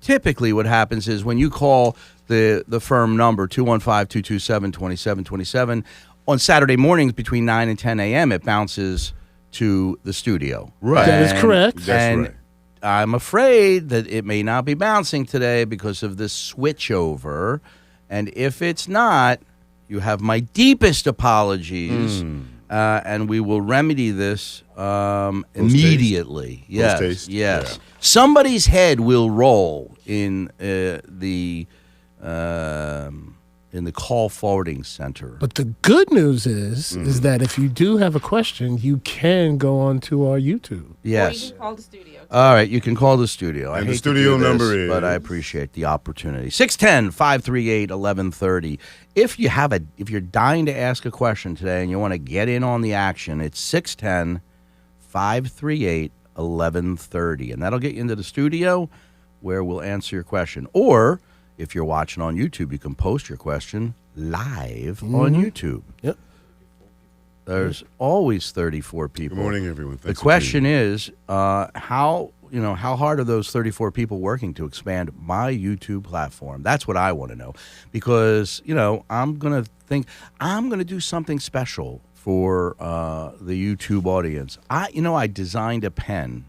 S1: typically what happens is when you call the firm number 215-227-2727 on Saturday mornings between 9 and 10 a.m. it bounces to the studio.
S3: Right.
S2: That is correct.
S3: That's
S1: and
S3: right.
S1: I'm afraid that it may not be bouncing today because of this switchover. And if it's not, you have my deepest apologies. And we will remedy this immediately. Yes,
S3: Post-haste?
S1: yes.
S3: Yeah.
S1: Somebody's head will roll in the call forwarding center.
S2: But the good news is that if you do have a question, you can go on to our YouTube.
S4: Or you
S1: Yes.
S4: can call the studio.
S1: All right, you can call the studio. I
S3: And the
S1: hate to
S3: studio
S1: do this,
S3: number is?
S1: but I appreciate the opportunity. 610-538-1130. If you're dying to ask a question today and you want to get in on the action, it's 610-538-1130. And that'll get you into the studio where we'll answer your question. Or if you're watching on YouTube, you can post your question live on YouTube.
S2: Yep.
S1: There's always 34 people.
S3: Good morning, everyone.
S1: The
S3: Thanks for
S1: question
S3: being
S1: is, how how hard are those 34 people working to expand my YouTube platform? That's what I want to know, because I'm gonna do something special for the YouTube audience. I designed a pen.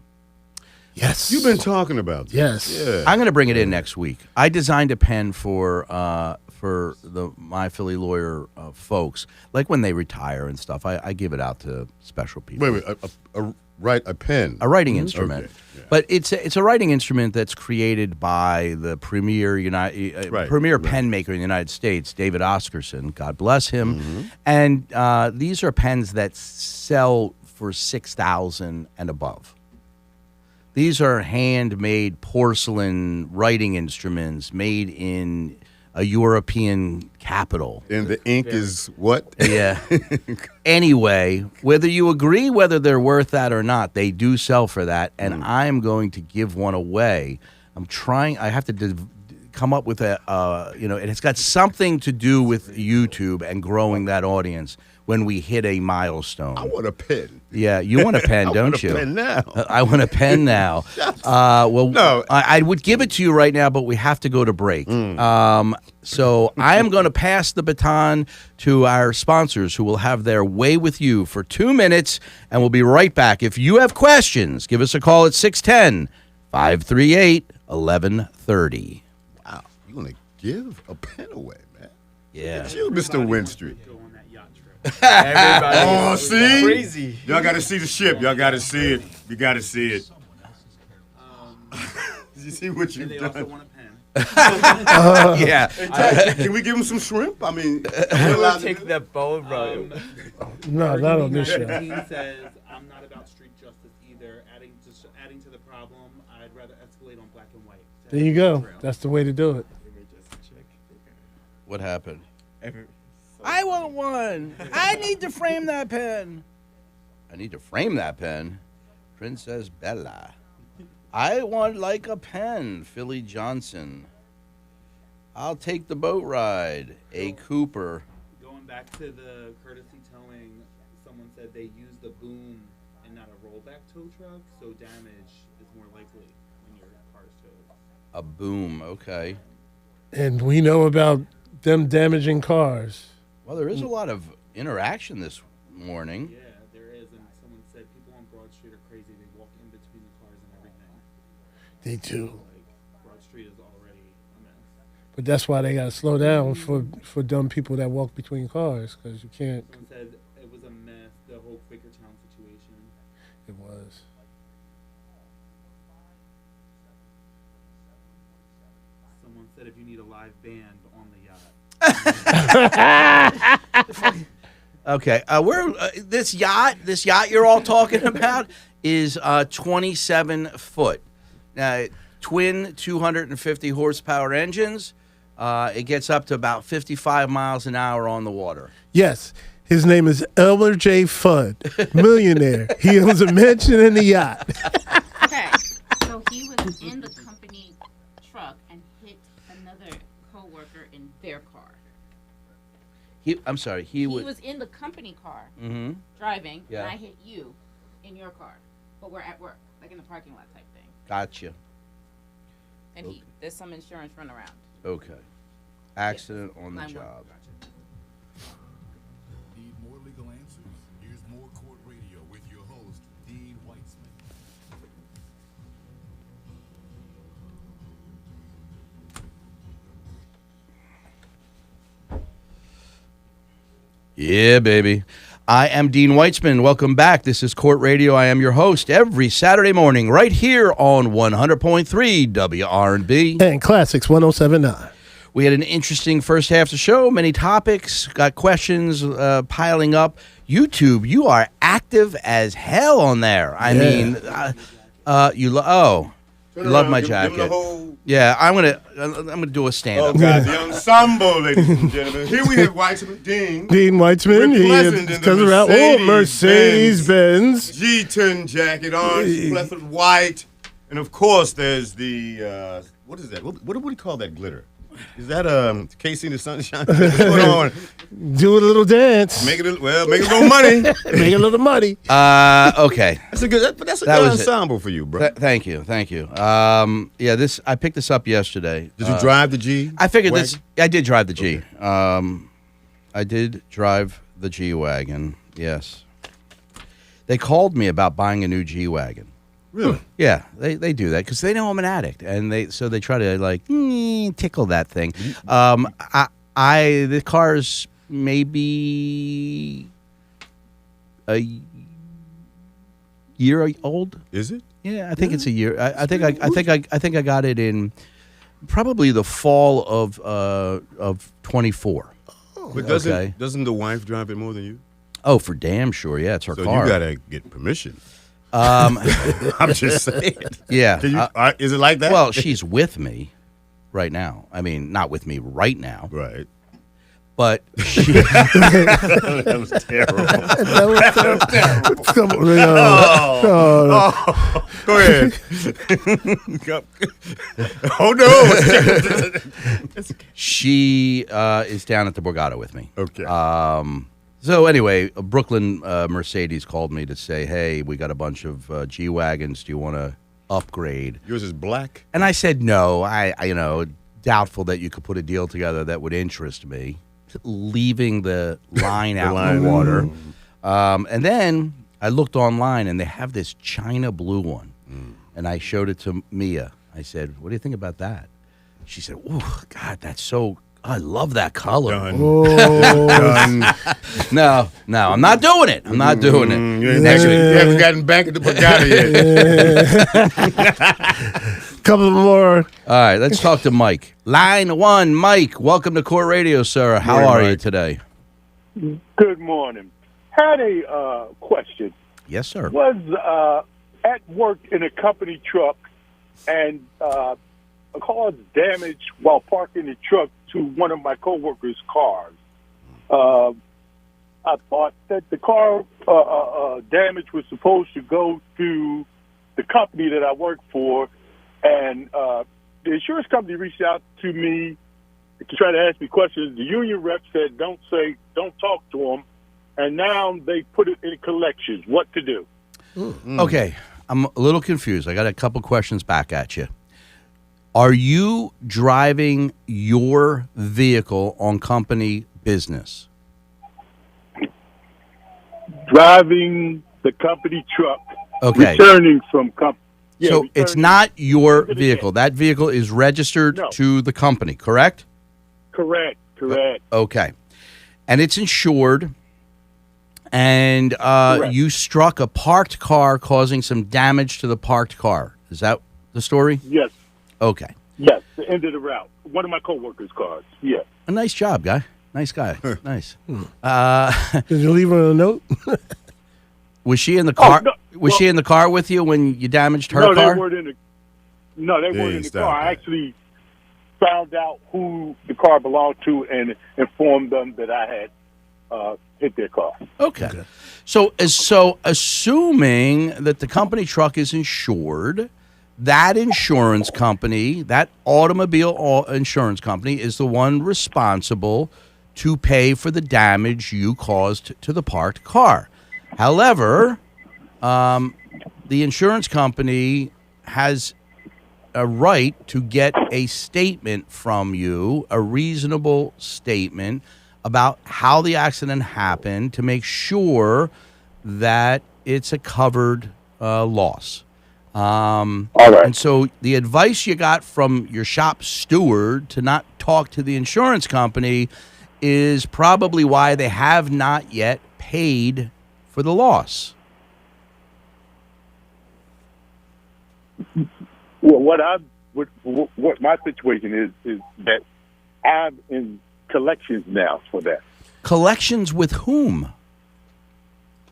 S2: Yes.
S3: You've been talking about this.
S2: Yes.
S3: Yeah.
S1: I'm going to bring it in next week. I designed a pen for the My Philly Lawyer folks. Like when they retire and stuff, I give it out to special people.
S3: Wait. A pen.
S1: A writing instrument.
S3: Okay, yeah.
S1: But it's a writing instrument that's created by the premier pen maker in the United States, David Oscarson. God bless him.
S3: Mm-hmm.
S1: And these are pens that sell for $6,000 and above. These are handmade porcelain writing instruments made in a European capital.
S3: And the ink is what?
S1: Yeah. Anyway, whether you agree whether they're worth that or not, they do sell for that, and I am going to give one away. I have to come up with and it's got something to do with YouTube and growing that audience when we hit a milestone.
S3: I want a pen.
S1: Yeah, you want a pen, don't you?
S3: I want a pen now.
S1: I want a pen now.
S3: No.
S1: I would give it to you right now, but we have to go to break. So I am going to pass the baton to our sponsors, who will have their way with you for 2 minutes, and we'll be right back. If you have questions, give us a call at 610-538-1130.
S3: Wow. You want to give a pen away, man?
S1: Yeah.
S3: It's you, Mr. Winstreet.
S5: Everybody.
S3: Oh, see?
S5: Crazy.
S3: Y'all got to see the ship. Y'all got to see it. You got to see it. You see what you've
S7: They
S3: done?
S7: also want a pen.
S1: Yeah.
S3: Can we give him some shrimp? I mean,
S5: We'll take that boat, bro.
S2: No, not on this show.
S7: 13 says, I'm not about street justice either. Adding to the problem, I'd rather escalate on black and white.
S2: There you go. That's the way to do it.
S1: What happened? I want one. I need to frame that pen. I need to frame that pen. Princess Bella. I want like a pen. Philly Johnson. I'll take the boat ride. A Cooper.
S7: Going back to the courtesy towing, someone said they used a boom and not a rollback tow truck, so damage is more likely when your car's towed.
S1: A boom. Okay.
S2: And we know about them damaging cars.
S1: Well, there is a lot of interaction this morning.
S7: Yeah, there is, and someone said people on Broad Street are crazy. They walk in between the cars and everything.
S2: They do.
S7: Like, Broad Street is already a mess.
S2: But that's why they got to slow down for dumb people that walk between cars, because you can't.
S7: Someone said it was a mess, the whole Quakertown situation.
S2: It was.
S7: Someone said if you need a live band on the yacht.
S1: Okay, this yacht you're all talking about is 27 foot. Twin 250 horsepower engines. It gets up to about 55 miles an hour on the water.
S2: Yes. His name is Elmer J. Fudd, millionaire. He owns a mansion and a yacht.
S4: Okay, so he was in the company truck and hit another coworker in their car.
S1: I'm sorry,
S4: He was in the company car
S1: Mm-hmm.
S4: driving,
S1: Yeah.
S4: and I hit you in your car, but we're at work, like in the parking lot type thing.
S1: Gotcha.
S4: And there's some insurance run around.
S1: Okay. Accident on the
S4: 911.
S1: job.
S6: Need more legal answers? Here's more Court Radio with your host, Dean Weitzman.
S1: Yeah, baby. I am Dean Weitzman. Welcome back. This is Court Radio. I am your host every Saturday morning right here on 100.3 WRNB.
S2: And Classics 1079.
S1: We had an interesting first half of the show. Many topics. Got questions piling up. YouTube, you are active as hell on there. I mean, you love my jacket. Yeah, I'm gonna do a stand
S3: Oh,
S1: up.
S3: God, the ensemble, ladies and gentlemen. Here we have Weitzman Dean.
S2: Dean Weitzman.
S3: We're
S2: He
S3: pleasant in the
S2: comes around. Oh, Mercedes-Benz.
S3: G10 jacket on, plethora white. And of course, there's the, what is that? What do we call that glitter? Is that Casey the Sunshine? What's going on?
S2: Do a little dance.
S3: Make a little money.
S2: Make a little money.
S1: Okay.
S3: That's a good. That's a
S1: That
S3: good
S1: was it.
S3: ensemble for you, bro.
S1: Thank you. Yeah, I picked this up yesterday.
S3: Did you drive the G?
S1: I figured
S3: wagon?
S1: this. I did drive the G. I did drive the G wagon. Yes. They called me about buying a new G wagon.
S3: Really?
S1: Yeah, they do that because they know I'm an addict, and they try to like tickle that thing. The car's maybe a year old.
S3: Is it?
S1: Yeah, I think it's a year. I think I got it in probably the fall of 24.
S3: But
S1: Okay.
S3: doesn't the wife drive it more than you?
S1: Oh, for damn sure. Yeah, it's her
S3: So
S1: car.
S3: you gotta get permission. I'm just saying.
S1: Yeah.
S3: Can you, is it like that?
S1: Well, she's with me right now. I mean, not with me right now,
S3: right.
S1: but she,
S3: That was terrible.
S2: Come on,
S3: Go ahead. Oh no.
S1: she is down at the Borgata with me.
S3: Okay.
S1: So anyway, a Brooklyn Mercedes called me to say, hey, we got a bunch of G-Wagons. Do you want to upgrade?
S3: Yours is black.
S1: And I said, no, I doubtful that you could put a deal together that would interest me, leaving the line out in the water. And then I looked online, and they have this China blue one. And I showed it to Mia. I said, what do you think about that? She said, oh, God, that's so... I love that color.
S3: Done.
S2: Oh,
S1: No, I'm not doing it. I'm not doing it.
S3: You haven't gotten back at the Borgata yet.
S2: couple more.
S1: All right, let's talk to Mike. Line 1, Mike. Welcome to Court Radio, sir. How
S3: Morning,
S1: are you
S3: Mike.
S1: today?
S8: Good morning. Had a question.
S1: Yes, sir.
S8: Was at work in a company truck and caused damage while parking the truck to one of my coworkers' cars. I thought that the car damage was supposed to go to the company that I work for, and the insurance company reached out to me to try to ask me questions. The union rep said, don't talk to them, and now they put it in collections. What to do?
S1: Okay, I'm a little confused. I got a couple questions back at you. Are you driving your vehicle on company business?
S8: Driving the company truck,
S1: Okay.
S8: returning from company. Yeah,
S1: So it's
S8: returning-
S1: not your
S8: to the
S1: vehicle. That vehicle is registered
S8: No.
S1: to the company, correct?
S8: Correct.
S1: Okay. And it's insured. And
S8: Correct.
S1: you struck a parked car causing some damage to the parked car. Is that the story?
S8: Yes,
S1: Okay.
S8: yes, the end of the route. One of my coworkers' cars. Yeah.
S1: A nice job, guy. Nice guy. Nice.
S2: Did you leave her a note?
S1: Was she in the car?
S8: no,
S1: Was she in the car with you when you damaged her
S8: No,
S1: car?
S8: they weren't in the. No, they weren't in the
S3: stop
S8: car. I
S3: that.
S8: actually found out who the car belonged to and informed them that I had hit their car.
S1: Okay. So assuming that the company truck is insured, that insurance company, that automobile insurance company, is the one responsible to pay for the damage you caused to the parked car. However, the insurance company has a right to get a statement from you, a reasonable statement about how the accident happened to make sure that it's a covered loss.
S8: All right.
S1: And so the advice you got from your shop steward to not talk to the insurance company is probably why they have not yet paid for the loss.
S8: Well, what my situation is that I'm in collections now for that
S1: Collections with whom?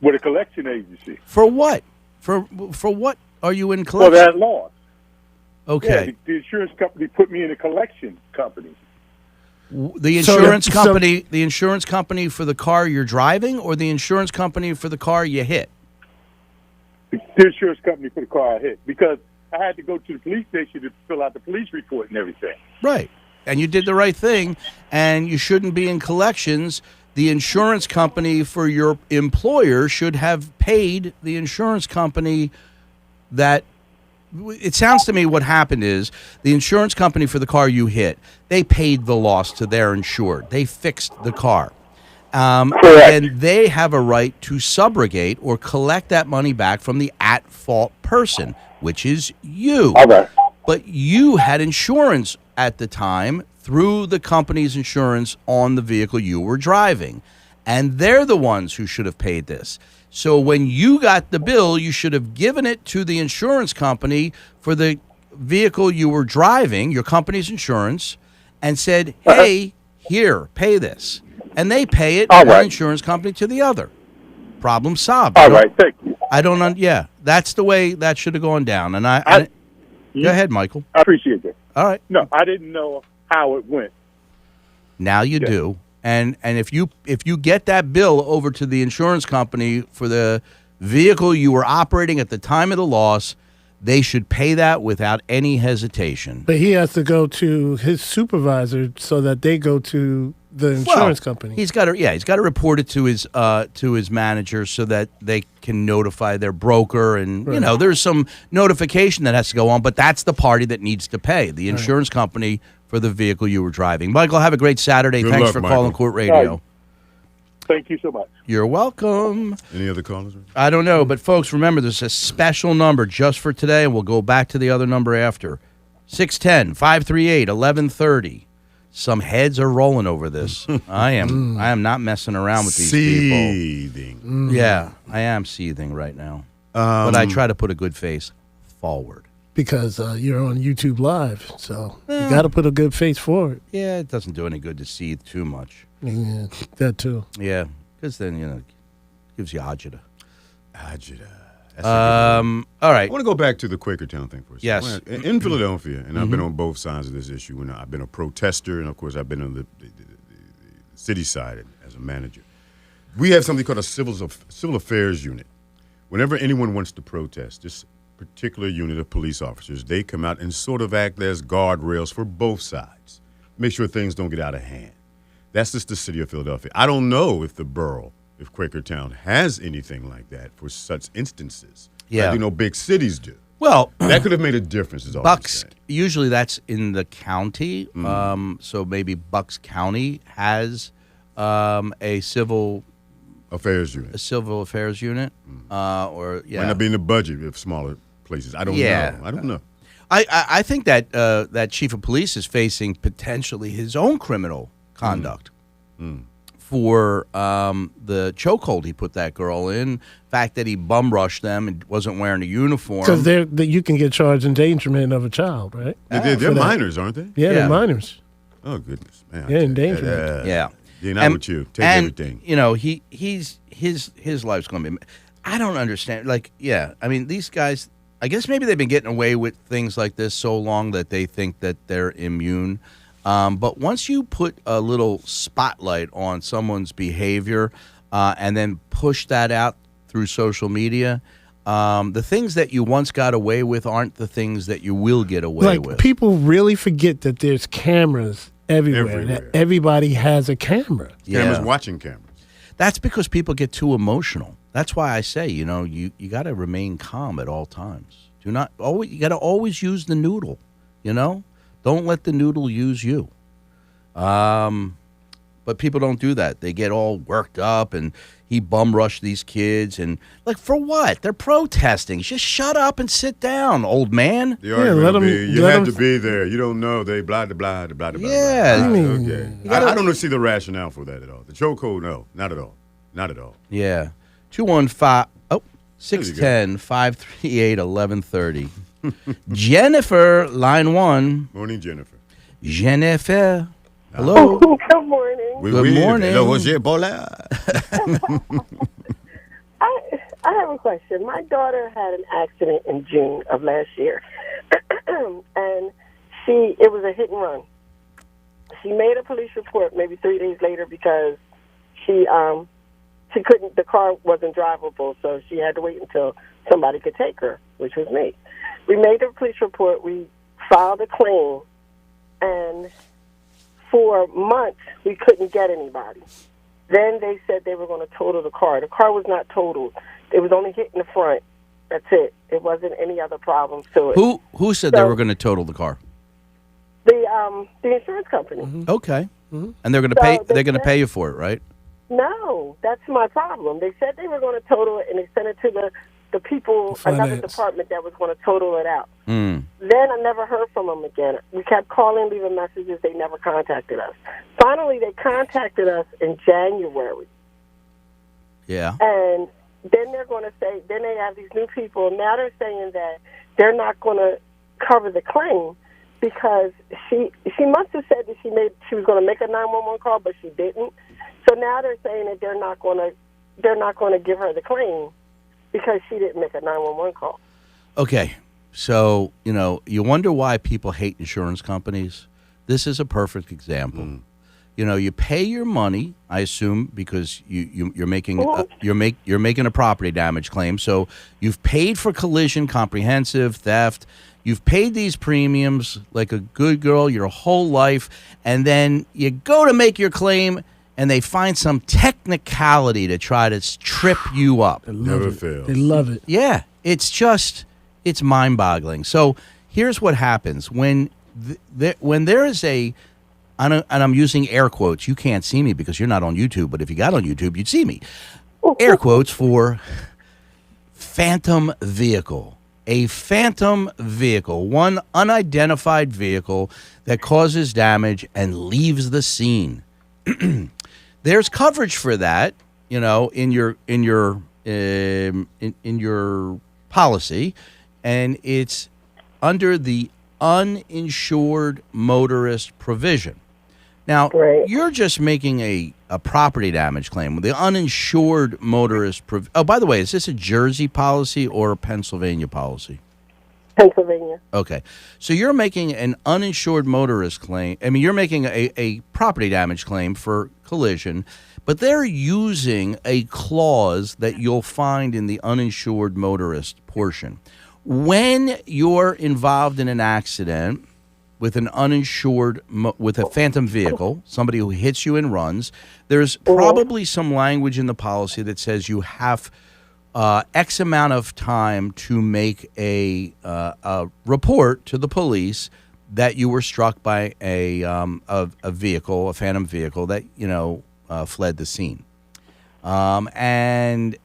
S8: with a collection agency
S1: For what? For what are you in
S8: for
S1: collection?
S8: that loss.
S1: Okay.
S8: Yeah, the insurance company put me in a collection company.
S1: The
S2: So-
S1: insurance
S2: so-
S1: company, the insurance company for the car you're driving, or the insurance company for the car you hit?
S8: The insurance company for the car I hit because I had to go to the police station to fill out the police report and everything.
S1: Right. and you did the right thing, and you shouldn't be in collections. The insurance company for your employer should have paid the insurance company that. It sounds to me what happened is the insurance company for the car you hit, they paid the loss to their insured. They fixed the car. And they have a right to subrogate or collect that money back from the at-fault person, which is you.
S8: Okay.
S1: But you had insurance at the time through the company's insurance on the vehicle you were driving. And they're the ones who should have paid this. So when you got the bill, you should have given it to the insurance company for the vehicle you were driving, your company's insurance, and said, hey, here, pay this. And they pay it, one insurance company to the other. Problem solved.
S8: All right, thank you.
S1: I don't, yeah, that's the way that should have gone down. And go ahead, Michael.
S8: I appreciate that.
S1: All right.
S8: No, I didn't know how it went.
S1: Now you do. And if you get that bill over to the insurance company for the vehicle you were operating at the time of the loss, they should pay that without any hesitation.
S2: But he has to go to his supervisor so that they go to the insurance company.
S1: He's got to report it to his manager so that they can notify their broker, and there's some notification that has to go on. But that's the party that needs to pay the insurance company for the vehicle you were driving. Michael, have a great Saturday.
S3: Good
S1: Thanks
S3: luck,
S1: for
S3: Michael.
S1: calling Court Radio.
S8: Thank you so much.
S1: You're welcome.
S3: Any other callers?
S1: I don't know, but folks, remember there's a special number just for today, and we'll go back to the other number after. 610-538-1130. Some heads are rolling over this. I am not messing around with these people.
S3: Seething.
S1: Yeah, I am seething right now. But I try to put a good face forward.
S2: Because you're on YouTube Live, so you got to put a good face forward.
S1: Yeah, it doesn't do any good to seethe too much.
S2: Yeah, that too.
S1: Yeah, because then, it gives you agita.
S3: Agita. All
S1: right.
S3: I want to go back to the Quakertown thing for a second.
S1: Yes.
S3: In Philadelphia, and I've been on both sides of this issue, and I've been a protester, and of course I've been on the city side as a manager. We have something called a civil affairs unit. Whenever anyone wants to protest, this particular unit of police officers, they come out and sort of act as guardrails for both sides. Make sure things don't get out of hand. That's just the city of Philadelphia. I don't know if the borough, if Quakertown has anything like that for such instances.
S1: Yeah.
S3: Like, big cities do.
S1: Well,
S3: that could have made a difference, is all I'm saying.
S1: Usually that's in the county. So maybe Bucks County has a civil affairs unit. Or
S3: might not be in the budget of smaller places. I don't know. I don't know.
S1: I think that that chief of police is facing potentially his own criminal conduct for the chokehold he put that girl in. Fact that he bum rushed them and wasn't wearing a uniform.
S2: Because you can get charged endangerment of a child, right?
S3: They're minors, aren't they?
S2: Yeah, they're minors.
S3: Oh goodness, man!
S2: Yeah, endangerment.
S3: Yeah, not with you. Take everything.
S1: His life's going to be. I don't understand. I mean, these guys. I guess maybe they've been getting away with things like this so long that they think that they're immune. But once you put a little spotlight on someone's behavior and then push that out through social media, the things that you once got away with aren't the things that you will get away with.
S2: People really forget that there's cameras everywhere. That everybody has a camera.
S3: Cameras watching cameras.
S1: That's because people get too emotional. That's why I say, you got to remain calm at all times. You got to always use the noodle, Don't let the noodle use you. But people don't do that. They get all worked up, and he bum rushed these kids, and for what? They're protesting. Just shut up and sit down, old man.
S3: The argument you had to be there. You don't know. They blah blah blah blah blah.
S1: Yeah.
S3: Okay. I don't see the rationale for that at all. The chokehold, no, not at all. Not at all.
S1: Yeah. 610-538-1130. Jennifer, line 1.
S3: Morning, Jennifer.
S1: Jennifer. Hello.
S9: Good morning.
S1: Good morning.
S3: Hello, Ebola.
S9: I have a question. My daughter had an accident in June of last year, and it was a hit and run. She made a police report maybe 3 days later because she couldn't. The car wasn't drivable, so she had to wait until somebody could take her, which was me. We made a police report. We filed a claim, and for months, we couldn't get anybody. Then they said they were going to total the car. The car was not totaled. It was only hit in the front. That's it. It wasn't any other problems to it.
S1: Who said they were going to total the car?
S9: The insurance company.
S1: Okay. And they're going to pay. They're going to pay you for it, right?
S9: No, that's my problem. They said they were going to total it, and they sent it to the people, another
S2: Finance.
S9: department that was going to total it out.
S1: Mm.
S9: Then I never heard from them again. We kept calling, leaving messages. They never contacted us. Finally, they contacted us in January.
S1: Yeah.
S9: And then they're going to say, then they have these new people. Now they're saying that they're not going to cover the claim because she must have said that she was going to make a 911 call, but she didn't. So now they're saying that they're not going to give her the claim because she didn't make a 911 call.
S1: Okay. So, you wonder why people hate insurance companies. This is a perfect example. You pay your money, I assume, because you're making you're making a property damage claim. So you've paid for collision, comprehensive, theft. You've paid these premiums like a good girl your whole life, and then you go to make your claim, and they find some technicality to try to trip you up.
S3: Never fails.
S2: They love it.
S1: Yeah, it's mind-boggling. So here's what happens when there is a, and I'm using air quotes. You can't see me because you're not on YouTube, but if you got on YouTube, you'd see me. Air quotes for phantom vehicle. A phantom vehicle, one unidentified vehicle that causes damage and leaves the scene. There's coverage for that, in your policy, and it's under the uninsured motorist provision. Now, you're just making a property damage claim. The uninsured motorist oh, by the way, is this a Jersey policy or a Pennsylvania policy?
S9: Pennsylvania.
S1: Okay. So you're making an uninsured motorist claim. I mean, you're making a property damage claim for collision, but they're using a clause that you'll find in the uninsured motorist portion. When you're involved in an accident with an uninsured, with a phantom vehicle, somebody who hits you and runs, there's probably some language in the policy that says you have X amount of time to make a report to the police that you were struck by a vehicle, a phantom vehicle that fled the scene. And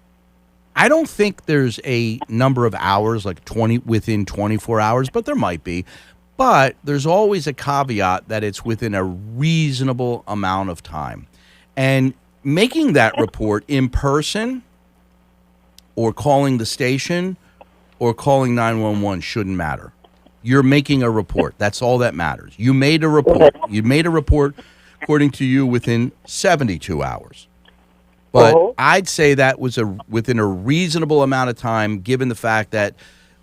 S1: I don't think there's a number of hours, like within 24 hours, but there might be. But there's always a caveat that it's within a reasonable amount of time. And making that report in person or calling the station or calling 911 shouldn't matter. You're making a report. That's all that matters. You made a report. You made a report, according to you, within 72 hours. But I'd say that was within a reasonable amount of time, given the fact that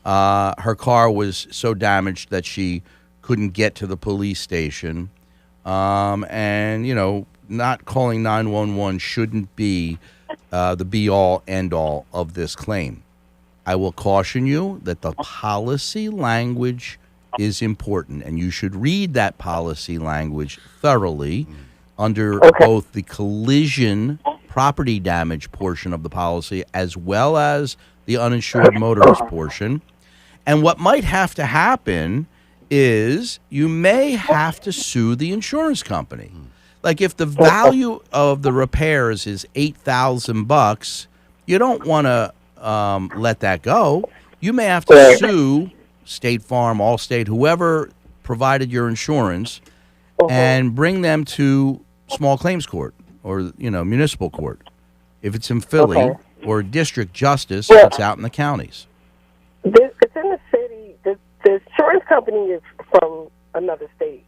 S1: her car was so damaged that she couldn't get to the police station. And, not calling 911 shouldn't be the be-all, end-all of this claim. I will caution you that the policy language is important, and you should read that policy language thoroughly under both the collision property damage portion of the policy as well as the uninsured motorist portion. And what might have to happen is you may have to sue the insurance company. Like if the value of the repairs is $8,000, you don't want to let that go. You may have to sue State Farm, Allstate, whoever provided your insurance, and bring them to small claims court or municipal court if it's in Philly, or district justice if it's out in the counties.
S9: It's in the city. The insurance company is from another state,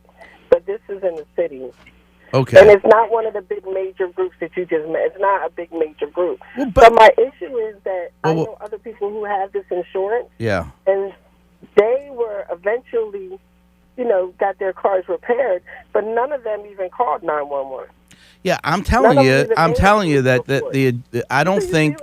S9: but this is in the city.
S1: Okay.
S9: And it's not one of the big major groups that you just met. It's not a big major group.
S1: Well,
S9: but my issue is that I know other people who have this insurance.
S1: Yeah.
S9: And they were eventually, got their cars repaired, but none of them even called 911.
S1: Yeah, I'm telling you that I don't think.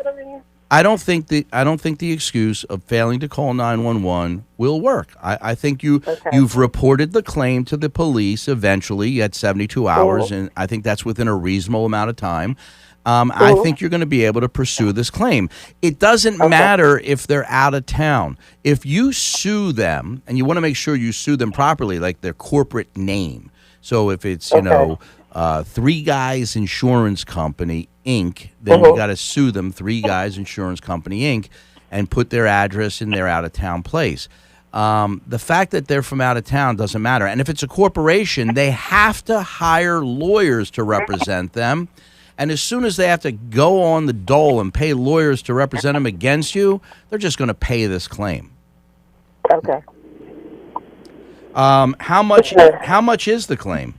S1: I don't think the excuse of failing to call 911 will work. I think you've reported the claim to the police eventually. You had 72 hours, and I think that's within a reasonable amount of time. I think you're going to be able to pursue this claim. It doesn't matter if they're out of town. If you sue them, and you want to make sure you sue them properly, like their corporate name. So if it's, Three Guys Insurance Company, Inc., then you got to sue them, Three Guys Insurance Company, Inc., and put their address in their out-of-town place. The fact that they're from out of town doesn't matter. And if it's a corporation, they have to hire lawyers to represent them. And as soon as they have to go on the dole and pay lawyers to represent them against you, they're just going to pay this claim.
S9: Okay.
S1: How much is the claim?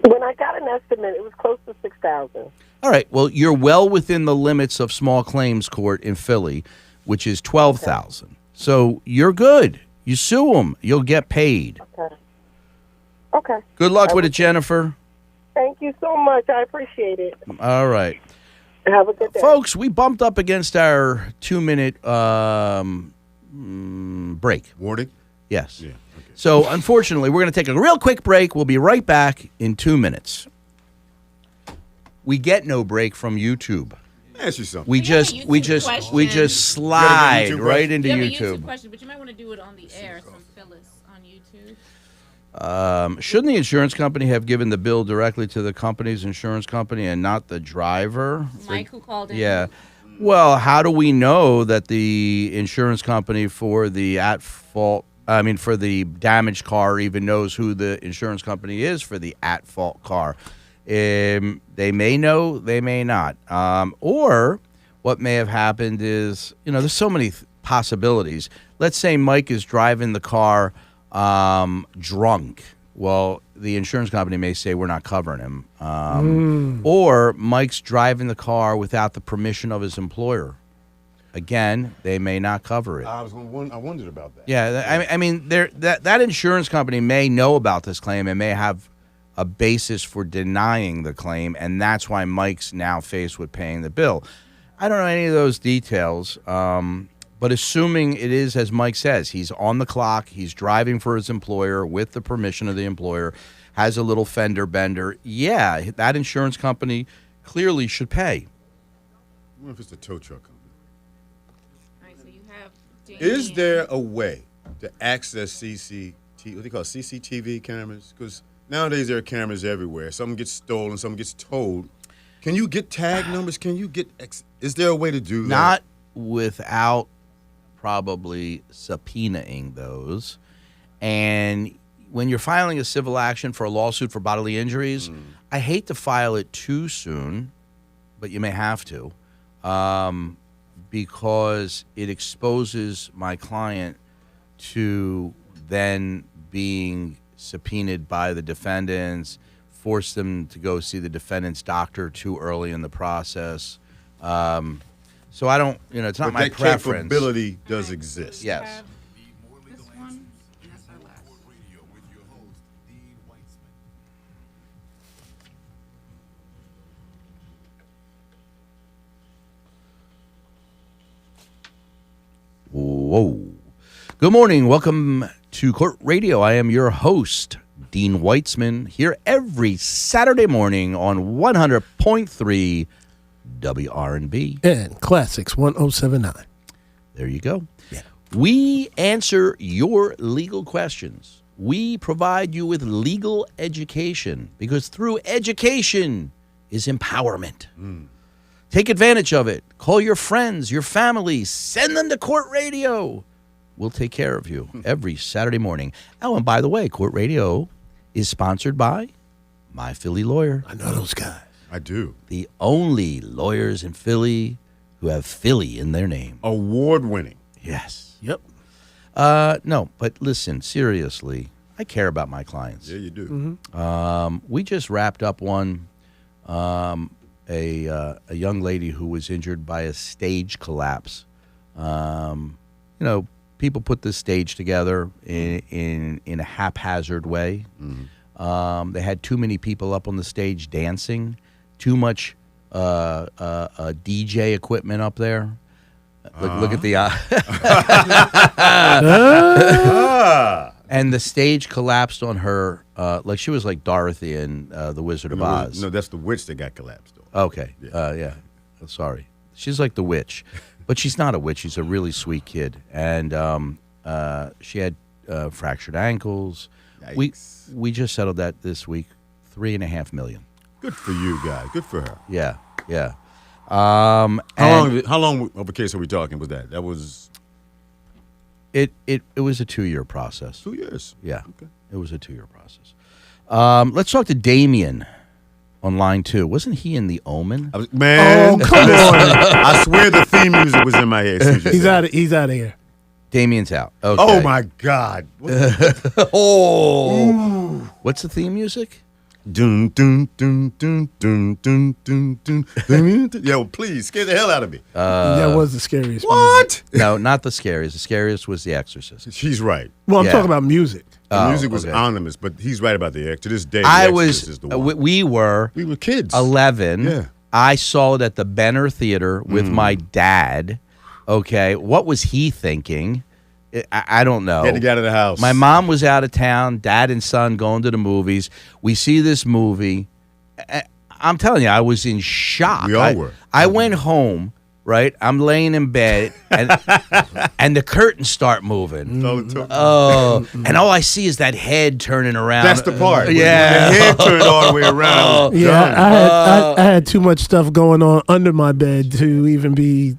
S9: When I got an estimate, it was close to $6,000.
S1: All right. Well, you're well within the limits of small claims court in Philly, which is $12,000. So you're good. You sue them, you'll get paid.
S9: Okay.
S1: Good luck with it, Jennifer.
S9: Thank you so much. I appreciate it.
S1: All right.
S9: Have a good day.
S1: Folks, we bumped up against our 2-minute break.
S3: Warning?
S1: Yes.
S3: Yeah. Okay.
S1: So, unfortunately, we're going to take a real quick break. We'll be right back in 2 minutes. We get no break from YouTube.
S3: Let me ask you something.
S1: We just slide right into
S4: You have a
S1: YouTube.
S4: YouTube question, but you might want to do it on the air from Phyllis on YouTube.
S1: Shouldn't the insurance company have given the bill directly to the company's insurance company and not the driver?
S4: Mike, who called in?
S1: Yeah. Well, how do we know that the insurance company for the for the damaged car even knows who the insurance company is for the at-fault car? They may know, they may not. Or what may have happened is, there's so many possibilities. Let's say Mike is driving the car drunk. Well, the insurance company may say we're not covering him. Or Mike's driving the car without the permission of his employer. Again, they may not cover it.
S3: I wondered about that.
S1: Yeah, I mean, that insurance company may know about this claim and may have a basis for denying the claim, and that's why Mike's now faced with paying the bill. I don't know any of those details, but assuming it is as Mike says, he's on the clock, he's driving for his employer with the permission of the employer, has a little fender bender, yeah, that insurance company clearly should pay.
S3: I wonder if it's the tow truck company.
S4: All right, so you have
S3: Is there a way to access CCTV cameras? Because nowadays there are cameras everywhere. Something gets stolen, something gets towed. Can you get tag numbers? Can you get? Is there a way to do that?
S1: Not without probably subpoenaing those. And when you're filing a civil action for a lawsuit for bodily injuries, I hate to file it too soon, but you may have to, because it exposes my client to then being subpoenaed by the defendants, force them to go see the defendant's doctor too early in the process. So I don't, it's not
S3: but
S1: my
S3: that
S1: preference.
S3: capability does exist.
S1: Yes.
S4: This one, and that's our last.
S6: Radio with your host, Dean Weitzman.
S1: Whoa. Good morning. Welcome to Court Radio. I am your host, Dean Weitzman, here every Saturday morning on 100.3 WRNB.
S2: And Classics 1079.
S1: There you go.
S2: Yeah.
S1: We answer your legal questions. We provide you with legal education because through education is empowerment. Take advantage of it. Call your friends, your family, send them to Court Radio. We'll take care of you every Saturday morning. Oh, and by the way, Court Radio is sponsored by My Philly Lawyer.
S2: I know those guys.
S3: I do.
S1: The only lawyers in Philly who have Philly in their name.
S3: Award-winning.
S1: Yes.
S2: Yep.
S1: No, but listen, seriously, I care about my clients.
S3: Yeah, you do.
S1: We just wrapped up one, a young lady who was injured by a stage collapse. People put this stage together in a haphazard way. They had too many people up on the stage dancing, too much DJ equipment up there. Look at the and the stage collapsed on her, like she was like Dorothy in The Wizard of Oz.
S3: No, that's the witch that got collapsed.
S1: Okay, yeah. Sorry, she's like the witch, but she's not a witch. She's a really sweet kid, and she had fractured ankles.
S3: Yikes.
S1: We just settled that this week, $3.5 million.
S3: Good for you guys. Good for her.
S1: Yeah.
S3: How long of a case are we talking? Was that? That was
S1: it was a 2-year process.
S3: 2 years.
S1: Yeah.
S3: Okay.
S1: It was a 2-year process. Let's talk to Damien on line 2. Wasn't he in The Omen?
S3: Man,
S2: Oh, come on.
S3: I swear the theme music was in my head.
S2: He's out of here.
S1: Damien's out. Okay.
S3: Oh my God.
S1: What's the theme music?
S3: Dun, dun, dun, dun, dun, dun, dun, dun, dun, dun. Yo, please, scare the hell out of me.
S2: That was the scariest.
S3: What?
S1: No, not the scariest. The scariest was The Exorcist.
S3: She's right.
S2: Well, I'm
S1: Yeah.
S2: talking about music.
S3: The music was
S1: okay.
S3: ominous, but he's right about the X. To this day, The
S1: I
S3: Exorcist
S1: was.
S3: is the one.
S1: We were
S3: We were kids.
S1: 11.
S3: Yeah.
S1: I saw it at the Benner Theater with my dad. Okay, what was he thinking? I don't know.
S3: Had to get out of the house.
S1: My mom was out of town, dad and son going to the movies. We see this movie. I'm telling you, I was in shock.
S3: We all were.
S1: I went home, right? I'm laying in bed, and the curtains start moving. Oh, and all I see is that head turning around.
S3: That's the part.
S1: Yeah.
S3: When the head turned all the way around. I was
S2: Yeah,
S3: done.
S2: I had too much stuff going on under my bed to even be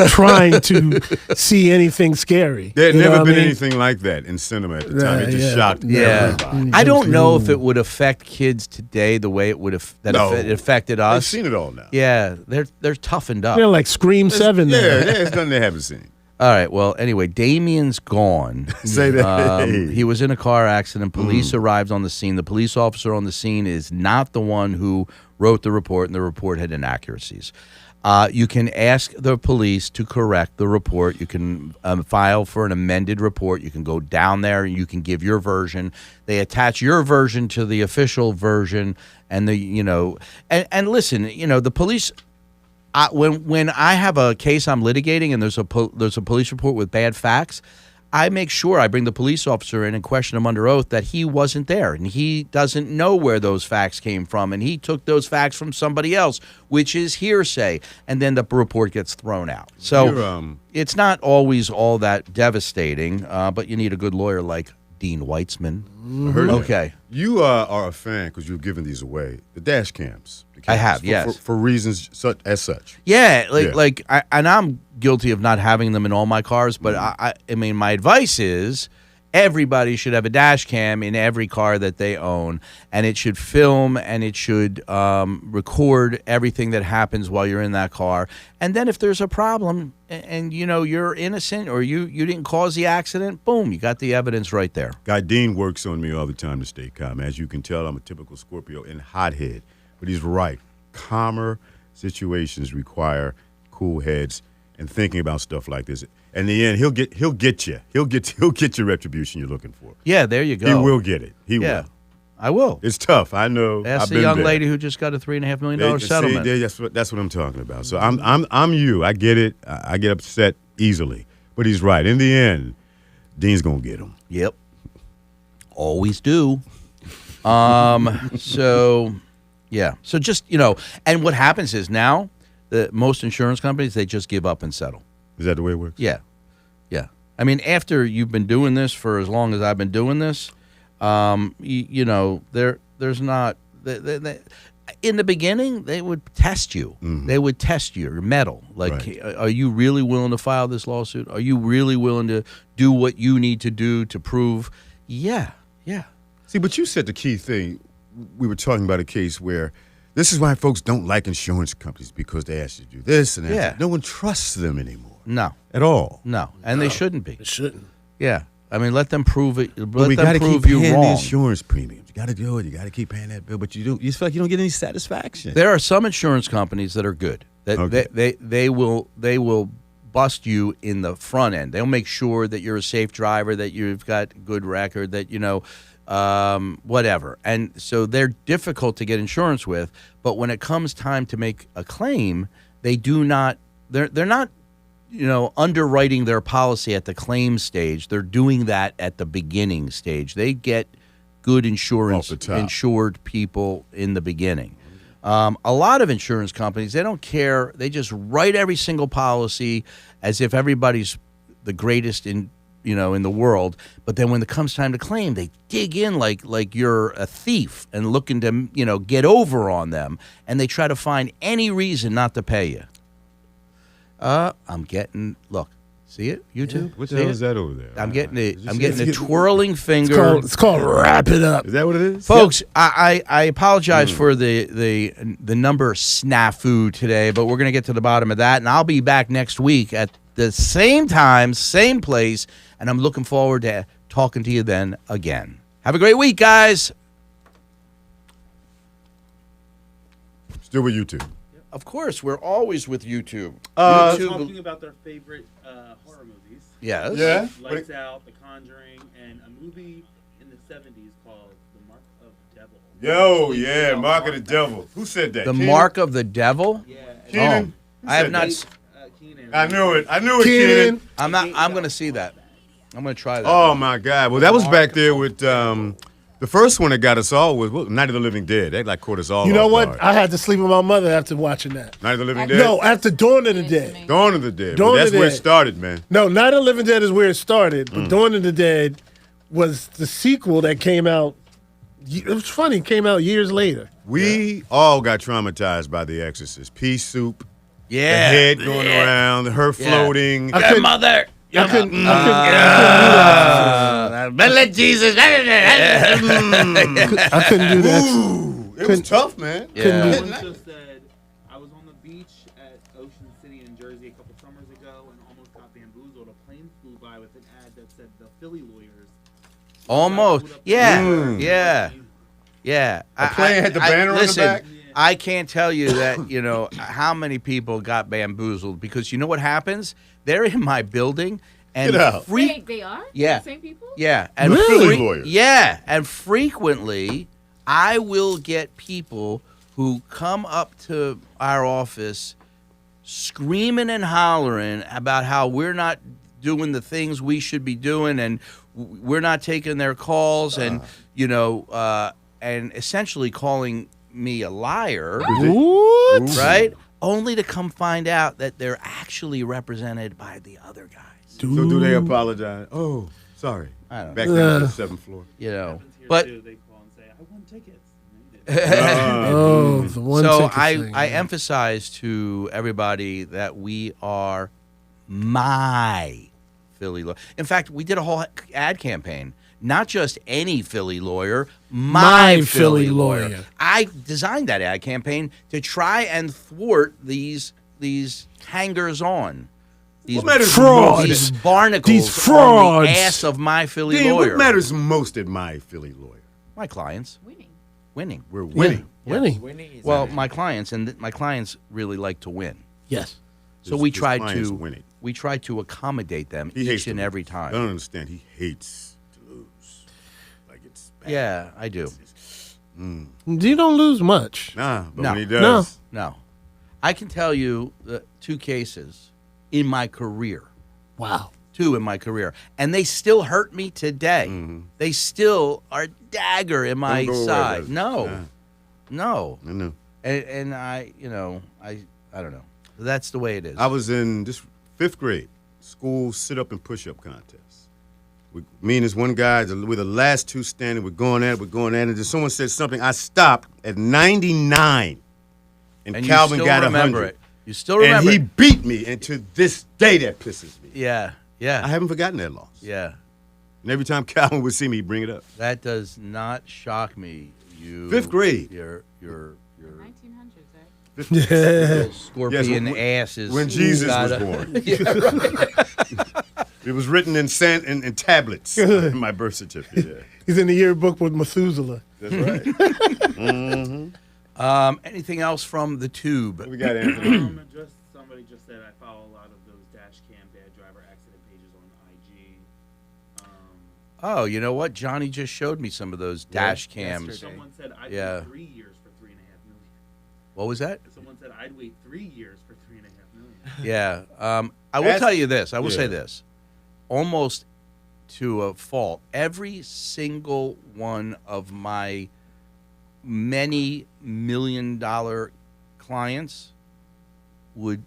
S2: trying to see anything scary.
S3: There had
S2: You know
S3: never
S2: what
S3: been
S2: I mean?
S3: anything like that in cinema at the time. It just
S2: Yeah.
S3: shocked
S1: Yeah,
S3: everybody.
S1: I don't know if it would affect kids today the way it would have
S3: No.
S1: it affected
S3: I've
S1: us.
S3: seen it all now.
S1: Yeah, they're toughened up.
S2: They're like Scream 7 now.
S3: Yeah, there's nothing they haven't seen.
S1: All right. Well, anyway, Damien's gone.
S3: Say that.
S1: He was in a car accident. Police arrived on the scene. The police officer on the scene is not the one who wrote the report, and the report had inaccuracies. You can ask the police to correct the report. You can file for an amended report. You can go down there and you can give your version. They attach your version to the official version, and and listen, the police. When I have a case I'm litigating and there's a police report with bad facts, I make sure I bring the police officer in and question him under oath that he wasn't there and he doesn't know where those facts came from and he took those facts from somebody else, which is hearsay, and then the report gets thrown out. So it's not always all that devastating, but you need a good lawyer like Dean Weitzman.
S3: I heard that.
S1: Okay.
S3: You are a fan because you've given these away. The dash cams. The
S1: I
S3: cams,
S1: have,
S3: for,
S1: yes.
S3: For reasons such.
S1: Yeah,
S3: Yeah.
S1: and I'm guilty of not having them in all my cars, but I mean, my advice is everybody should have a dash cam in every car that they own, and it should film and it should record everything that happens while you're in that car. And then if there's a problem and you're innocent or you didn't cause the accident, boom, you got the evidence right there.
S3: Guy Dean works on me all the time to stay calm. As you can tell, I'm a typical Scorpio and hothead. But he's right. Calmer situations require cool heads and thinking about stuff like this. In the end, he'll get you. He'll get your retribution you're looking for.
S1: Yeah, there you go.
S3: He will get it. He
S1: Yeah,
S3: will.
S1: I will.
S3: It's tough. I know.
S1: Ask
S3: I've
S1: the
S3: been
S1: young
S3: there.
S1: lady who just got a $3.5 million
S3: See,
S1: settlement.
S3: that's what I'm talking about. So I'm you. I get it. I get upset easily. But he's right. In the end, Dean's gonna get him.
S1: Yep. Always do. So yeah. So just, and what happens is now most insurance companies, they just give up and settle.
S3: Is that the way it works?
S1: Yeah. Yeah. I mean, after you've been doing this for as long as I've been doing this, there's not in the beginning, they would test you.
S3: Mm-hmm.
S1: They would test your mettle. Like,
S3: Right.
S1: are you really willing to file this lawsuit? Are you really willing to do what you need to do to prove? Yeah. Yeah.
S3: See, but you said the key thing. We were talking about a case where this is why folks don't like insurance companies, because they ask you to do this and that.
S1: Yeah.
S3: No one trusts them anymore
S1: No.
S3: at all.
S1: No. And they shouldn't be.
S2: It shouldn't.
S1: Yeah. I mean, let them prove it.
S3: But
S1: Let
S3: we
S1: them
S3: got to
S1: prove
S3: keep
S1: you
S3: paying the
S1: wrong.
S3: insurance premiums. You got to do it. You got to keep paying that bill, but you feel like you don't get any satisfaction.
S1: There are some insurance companies that are good. That
S3: Okay.
S1: they will bust you in the front end. They'll make sure that you're a safe driver, that you've got good record, that whatever. And so they're difficult to get insurance with. But when it comes time to make a claim, they do not. They're not, underwriting their policy at the claim stage. They're doing that at the beginning stage. They get good insurance,
S3: Off the top.
S1: insured people in the beginning. A lot of insurance companies, they don't care. They just write every single policy as if everybody's the greatest in the world. But then when it comes time to claim, they dig in like you're a thief and looking to get over on them, and they try to find any reason not to pay you. Look. See it? YouTube?
S3: What the
S1: See
S3: hell
S1: it?
S3: is that over there?
S1: I'm getting
S3: Did you
S1: I'm
S3: see
S1: getting
S3: it?
S1: a twirling finger.
S2: It's called wrap it up.
S3: Is that what it is?
S1: Folks, I apologize for the number snafu today, but we're going to get to the bottom of that, and I'll be back next week at the same time, same place, and I'm looking forward to talking to you then again. Have a great week, guys.
S3: Still with you two.
S1: Of course, we're always with YouTube.
S7: Talking about their favorite horror movies.
S1: Yes.
S3: Yeah.
S7: Lights Out, The Conjuring, and a movie in the 70s called The Mark of Devil.
S3: Yo, yeah, Mark of the Devil. Who said that?
S1: The
S3: Keenan?
S1: Mark of the Devil?
S7: Yeah.
S3: Keenan? Who
S1: I have
S3: said
S1: not.
S3: that?
S7: Keenan.
S3: I knew it. I knew it,
S2: Keenan.
S3: Keenan.
S1: I'm going to see that. I'm going to try that.
S3: Oh, my God. Well, that was back there with the first one that got us all was Night of the Living Dead. They caught us all
S2: You know
S3: off
S2: what?
S3: guard.
S2: I had to sleep with my mother after watching that.
S3: Night of the Living Dead?
S2: No, after Dawn of the Dead.
S3: Dawn of the Dead.
S2: Dawn
S3: Well,
S2: of
S3: that's
S2: the
S3: where it
S2: Dead.
S3: started, man.
S2: No, Night of the Living Dead is where it started, but Dawn of the Dead was the sequel that came out. It was funny, it came out years later.
S3: We all got traumatized by The Exorcist. Pea soup, the
S1: Yeah.
S3: head going around, her floating.
S2: I couldn't,
S1: Mother.
S2: I couldn't do
S1: Let Jesus.
S2: that. I couldn't do that.
S3: Ooh, it was tough, man.
S1: Yeah.
S7: Someone just said, I was on the beach at Ocean City in Jersey a couple summers ago and almost got bamboozled. A plane flew by with an ad that said the Philly lawyers.
S1: Almost. Yeah. Yeah. Yeah.
S3: A plane had the banner on the
S1: listen,
S3: back?
S1: I can't tell you that, how many people got bamboozled because you know what happens? They're in my building and
S3: Get out.
S4: They are?
S1: Yeah.
S4: The same people?
S1: Yeah. And
S3: Really? Lawyers.
S1: Yeah. And frequently I will get people who come up to our office screaming and hollering about how we're not doing the things we should be doing and we're not taking their calls and and essentially calling me a liar,
S2: What?
S1: right? Only to come find out that they're actually represented by the other guys.
S3: So do they apologize? Oh, sorry.
S1: I don't
S3: Back
S1: know.
S3: down to the 7th floor.
S7: Happens here
S1: But
S7: too. They call and say, I won tickets. And they did.
S2: Oh, the one
S1: so
S2: ticket
S1: I
S2: thing, man.
S1: emphasize to everybody that we are my Philly lawyer. In fact, we did a whole ad campaign. Not just any Philly lawyer, my Philly lawyer. I designed that ad campaign to try and thwart these hangers-on. These
S3: What matters
S2: frauds.
S1: These barnacles
S2: These
S1: on
S2: frauds.
S1: the ass of my Philly
S3: Dean,
S1: lawyer.
S3: what matters most at my Philly lawyer?
S1: My clients
S4: Winning.
S1: winning.
S3: We're winning.
S2: Winning.
S1: Well, my clients my clients really like to win.
S2: Yes.
S1: So
S3: His-
S1: we
S3: his
S1: try
S3: clients
S1: to
S3: winning.
S1: we try to accommodate them
S3: He hates
S1: each and
S3: to
S1: every
S3: lose. I
S1: time.
S3: don't understand. He hates to lose. Like it's bad.
S1: Yeah, I do.
S2: You don't lose much.
S3: Nah, but
S1: No.
S3: when he does,
S1: No, I can tell you two cases in my career.
S2: Wow.
S1: Two in my career, and they still hurt me today. They still are dagger in my
S3: Don't go away,
S1: side.
S3: brother.
S1: No,
S3: Nah.
S1: no,
S3: I know.
S1: and I don't know. That's the way it is.
S3: I was in this 5th grade school sit-up and push-up contest. Me and this one guy, we're the last two standing. We're going at it. And then someone said something. I stopped at 99, and
S1: and
S3: Calvin
S1: you still
S3: got
S1: remember
S3: 100.
S1: it. You still remember
S3: And he
S1: it.
S3: beat me, and to this day that pisses me.
S1: Yeah,
S3: I
S1: yeah,
S3: haven't forgotten that loss.
S1: yeah.
S3: And every time Calvin would see me, he'd bring it up.
S1: That does not shock me. You
S3: 5th grade.
S1: Your
S4: 1900s, right?
S1: little scorpion
S3: Yes,
S1: asses.
S3: When Jesus was
S1: gotta-
S3: born.
S1: Yeah, right.
S3: It was written in sand in tablets in my birth certificate. Yeah.
S2: He's in the yearbook with Methuselah.
S3: That's right.
S1: Anything else from the tube?
S3: We got Anthony.
S7: Somebody just said I follow a lot of those dash cam bad driver accident pages on IG.
S1: Oh, you know what? Johnny just showed me some of those dash cams.
S5: Yesterday.
S7: Someone said I'd
S1: Yeah.
S7: wait 3 years for $3.5 million.
S1: What was that?
S7: Someone said I'd wait 3 years for $3.5 million.
S1: Yeah. I will
S3: That's-
S1: tell you this. I will say
S3: yeah.
S1: this. Almost to a fault, every single one of my many $million clients would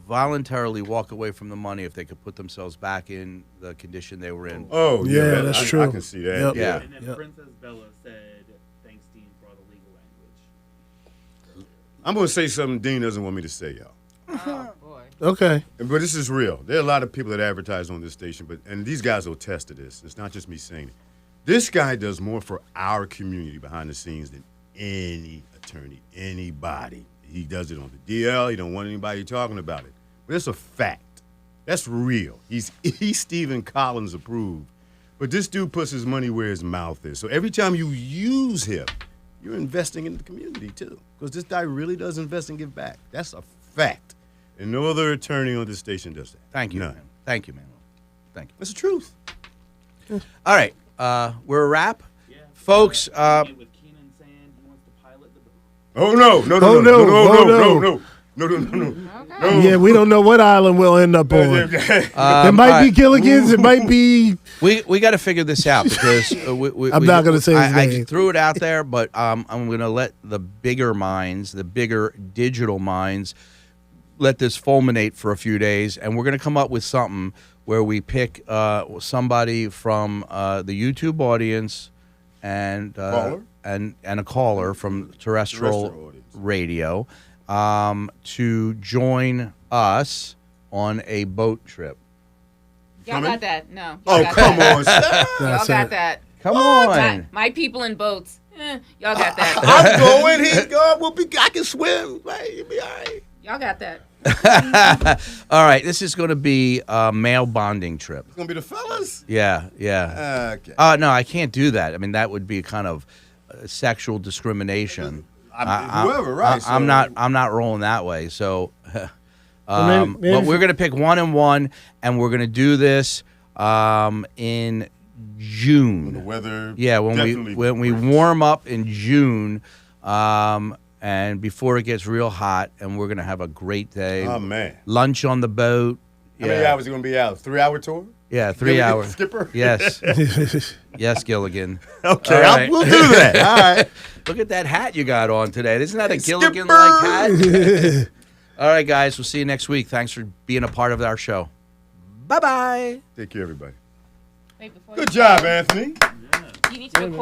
S1: voluntarily walk away from the money if they could put themselves back in the condition they were in.
S3: Oh, yeah,
S2: Yeah, that's
S3: I
S2: true.
S3: can see that.
S2: Yep.
S1: Yeah.
S7: And then
S2: Yep.
S7: Princess Bella said, "Thanks, Dean, for all the legal language."
S3: I'm going to say something Dean doesn't want me to say, y'all.
S4: Oh boy.
S2: Okay.
S3: But this is real. There are a lot of people that advertise on this station, and these guys will attest to this. It's not just me saying it. This guy does more for our community behind the scenes than any attorney, anybody. He does it on the DL. He don't want anybody talking about it. But it's a fact. That's real. He's Stephen Collins approved. But this dude puts his money where his mouth is. So every time you use him, you're investing in the community too. Because this guy really does invest and give back. That's a fact. And no other attorney on this station does that.
S1: Thank you,
S3: None.
S1: man. Thank you, man. Thank you.
S3: That's the truth.
S1: All right. We're a wrap.
S7: Yeah.
S1: Folks,
S7: And with Keenan saying he wants to pilot the boat.
S3: Oh no! No!
S2: Oh,
S3: No!
S2: no.
S3: No!
S2: Oh,
S3: No!
S2: no.
S3: No! No! No! No! No!
S2: Yeah, we don't know what island we'll end up on. It might
S1: all
S2: be
S1: right.
S2: Gilligan's. It might be.
S1: We got to figure this out because
S2: I'm not gonna say his
S1: I
S2: name.
S1: threw it out there, but I'm going to let the bigger minds, the bigger digital minds, let this fulminate for a few days, and we're going to come up with something where we pick somebody from the YouTube audience and
S3: Caller?
S1: and a caller from terrestrial
S3: Terrestrial audience.
S1: radio to join us on a boat trip.
S4: Y'all
S3: Coming?
S4: got that? No. Y'all
S3: Oh,
S4: got
S3: come
S4: that.
S3: on! Steph.
S4: Y'all
S2: That's
S4: got
S2: it.
S4: that.
S1: Come on.
S4: My people in boats. Y'all got that.
S3: I'm going. He's going. We'll be. I can swim. Right? You'll be all right.
S4: Y'all got that.
S1: All right, this is going to be a male bonding trip.
S3: It's gonna be the fellas.
S1: Yeah, yeah.
S3: Okay.
S1: No, I can't do that. I mean, that would be kind of sexual discrimination.
S3: Whoever, right?
S1: I'm
S3: so-
S1: not rolling that way. So,
S2: maybe
S1: but
S2: if-
S1: we're going to pick 1 and 1, and we're going to do this in June.
S3: The weather.
S1: Yeah, when
S3: definitely
S1: we
S3: breaks.
S1: warm up in June, and before it gets real hot, and we're gonna have a great day.
S3: Oh man.
S1: Lunch on the boat.
S3: How many hours are gonna be out? 3-hour tour?
S1: Yeah, 3
S3: Gilligan,
S1: hours.
S3: Skipper?
S1: Yes, yes, Gilligan.
S3: Okay,
S1: All right.
S3: we'll do that. All right.
S1: Look at that hat you got on today. Isn't that a
S3: Skipper!
S1: Gilligan-like hat? All right, guys. We'll see you next week. Thanks for being a part of our show. Bye bye.
S3: Take care, everybody.
S4: Wait, before
S3: Good
S4: you
S3: job,
S4: go,
S3: Anthony.
S4: You need to record.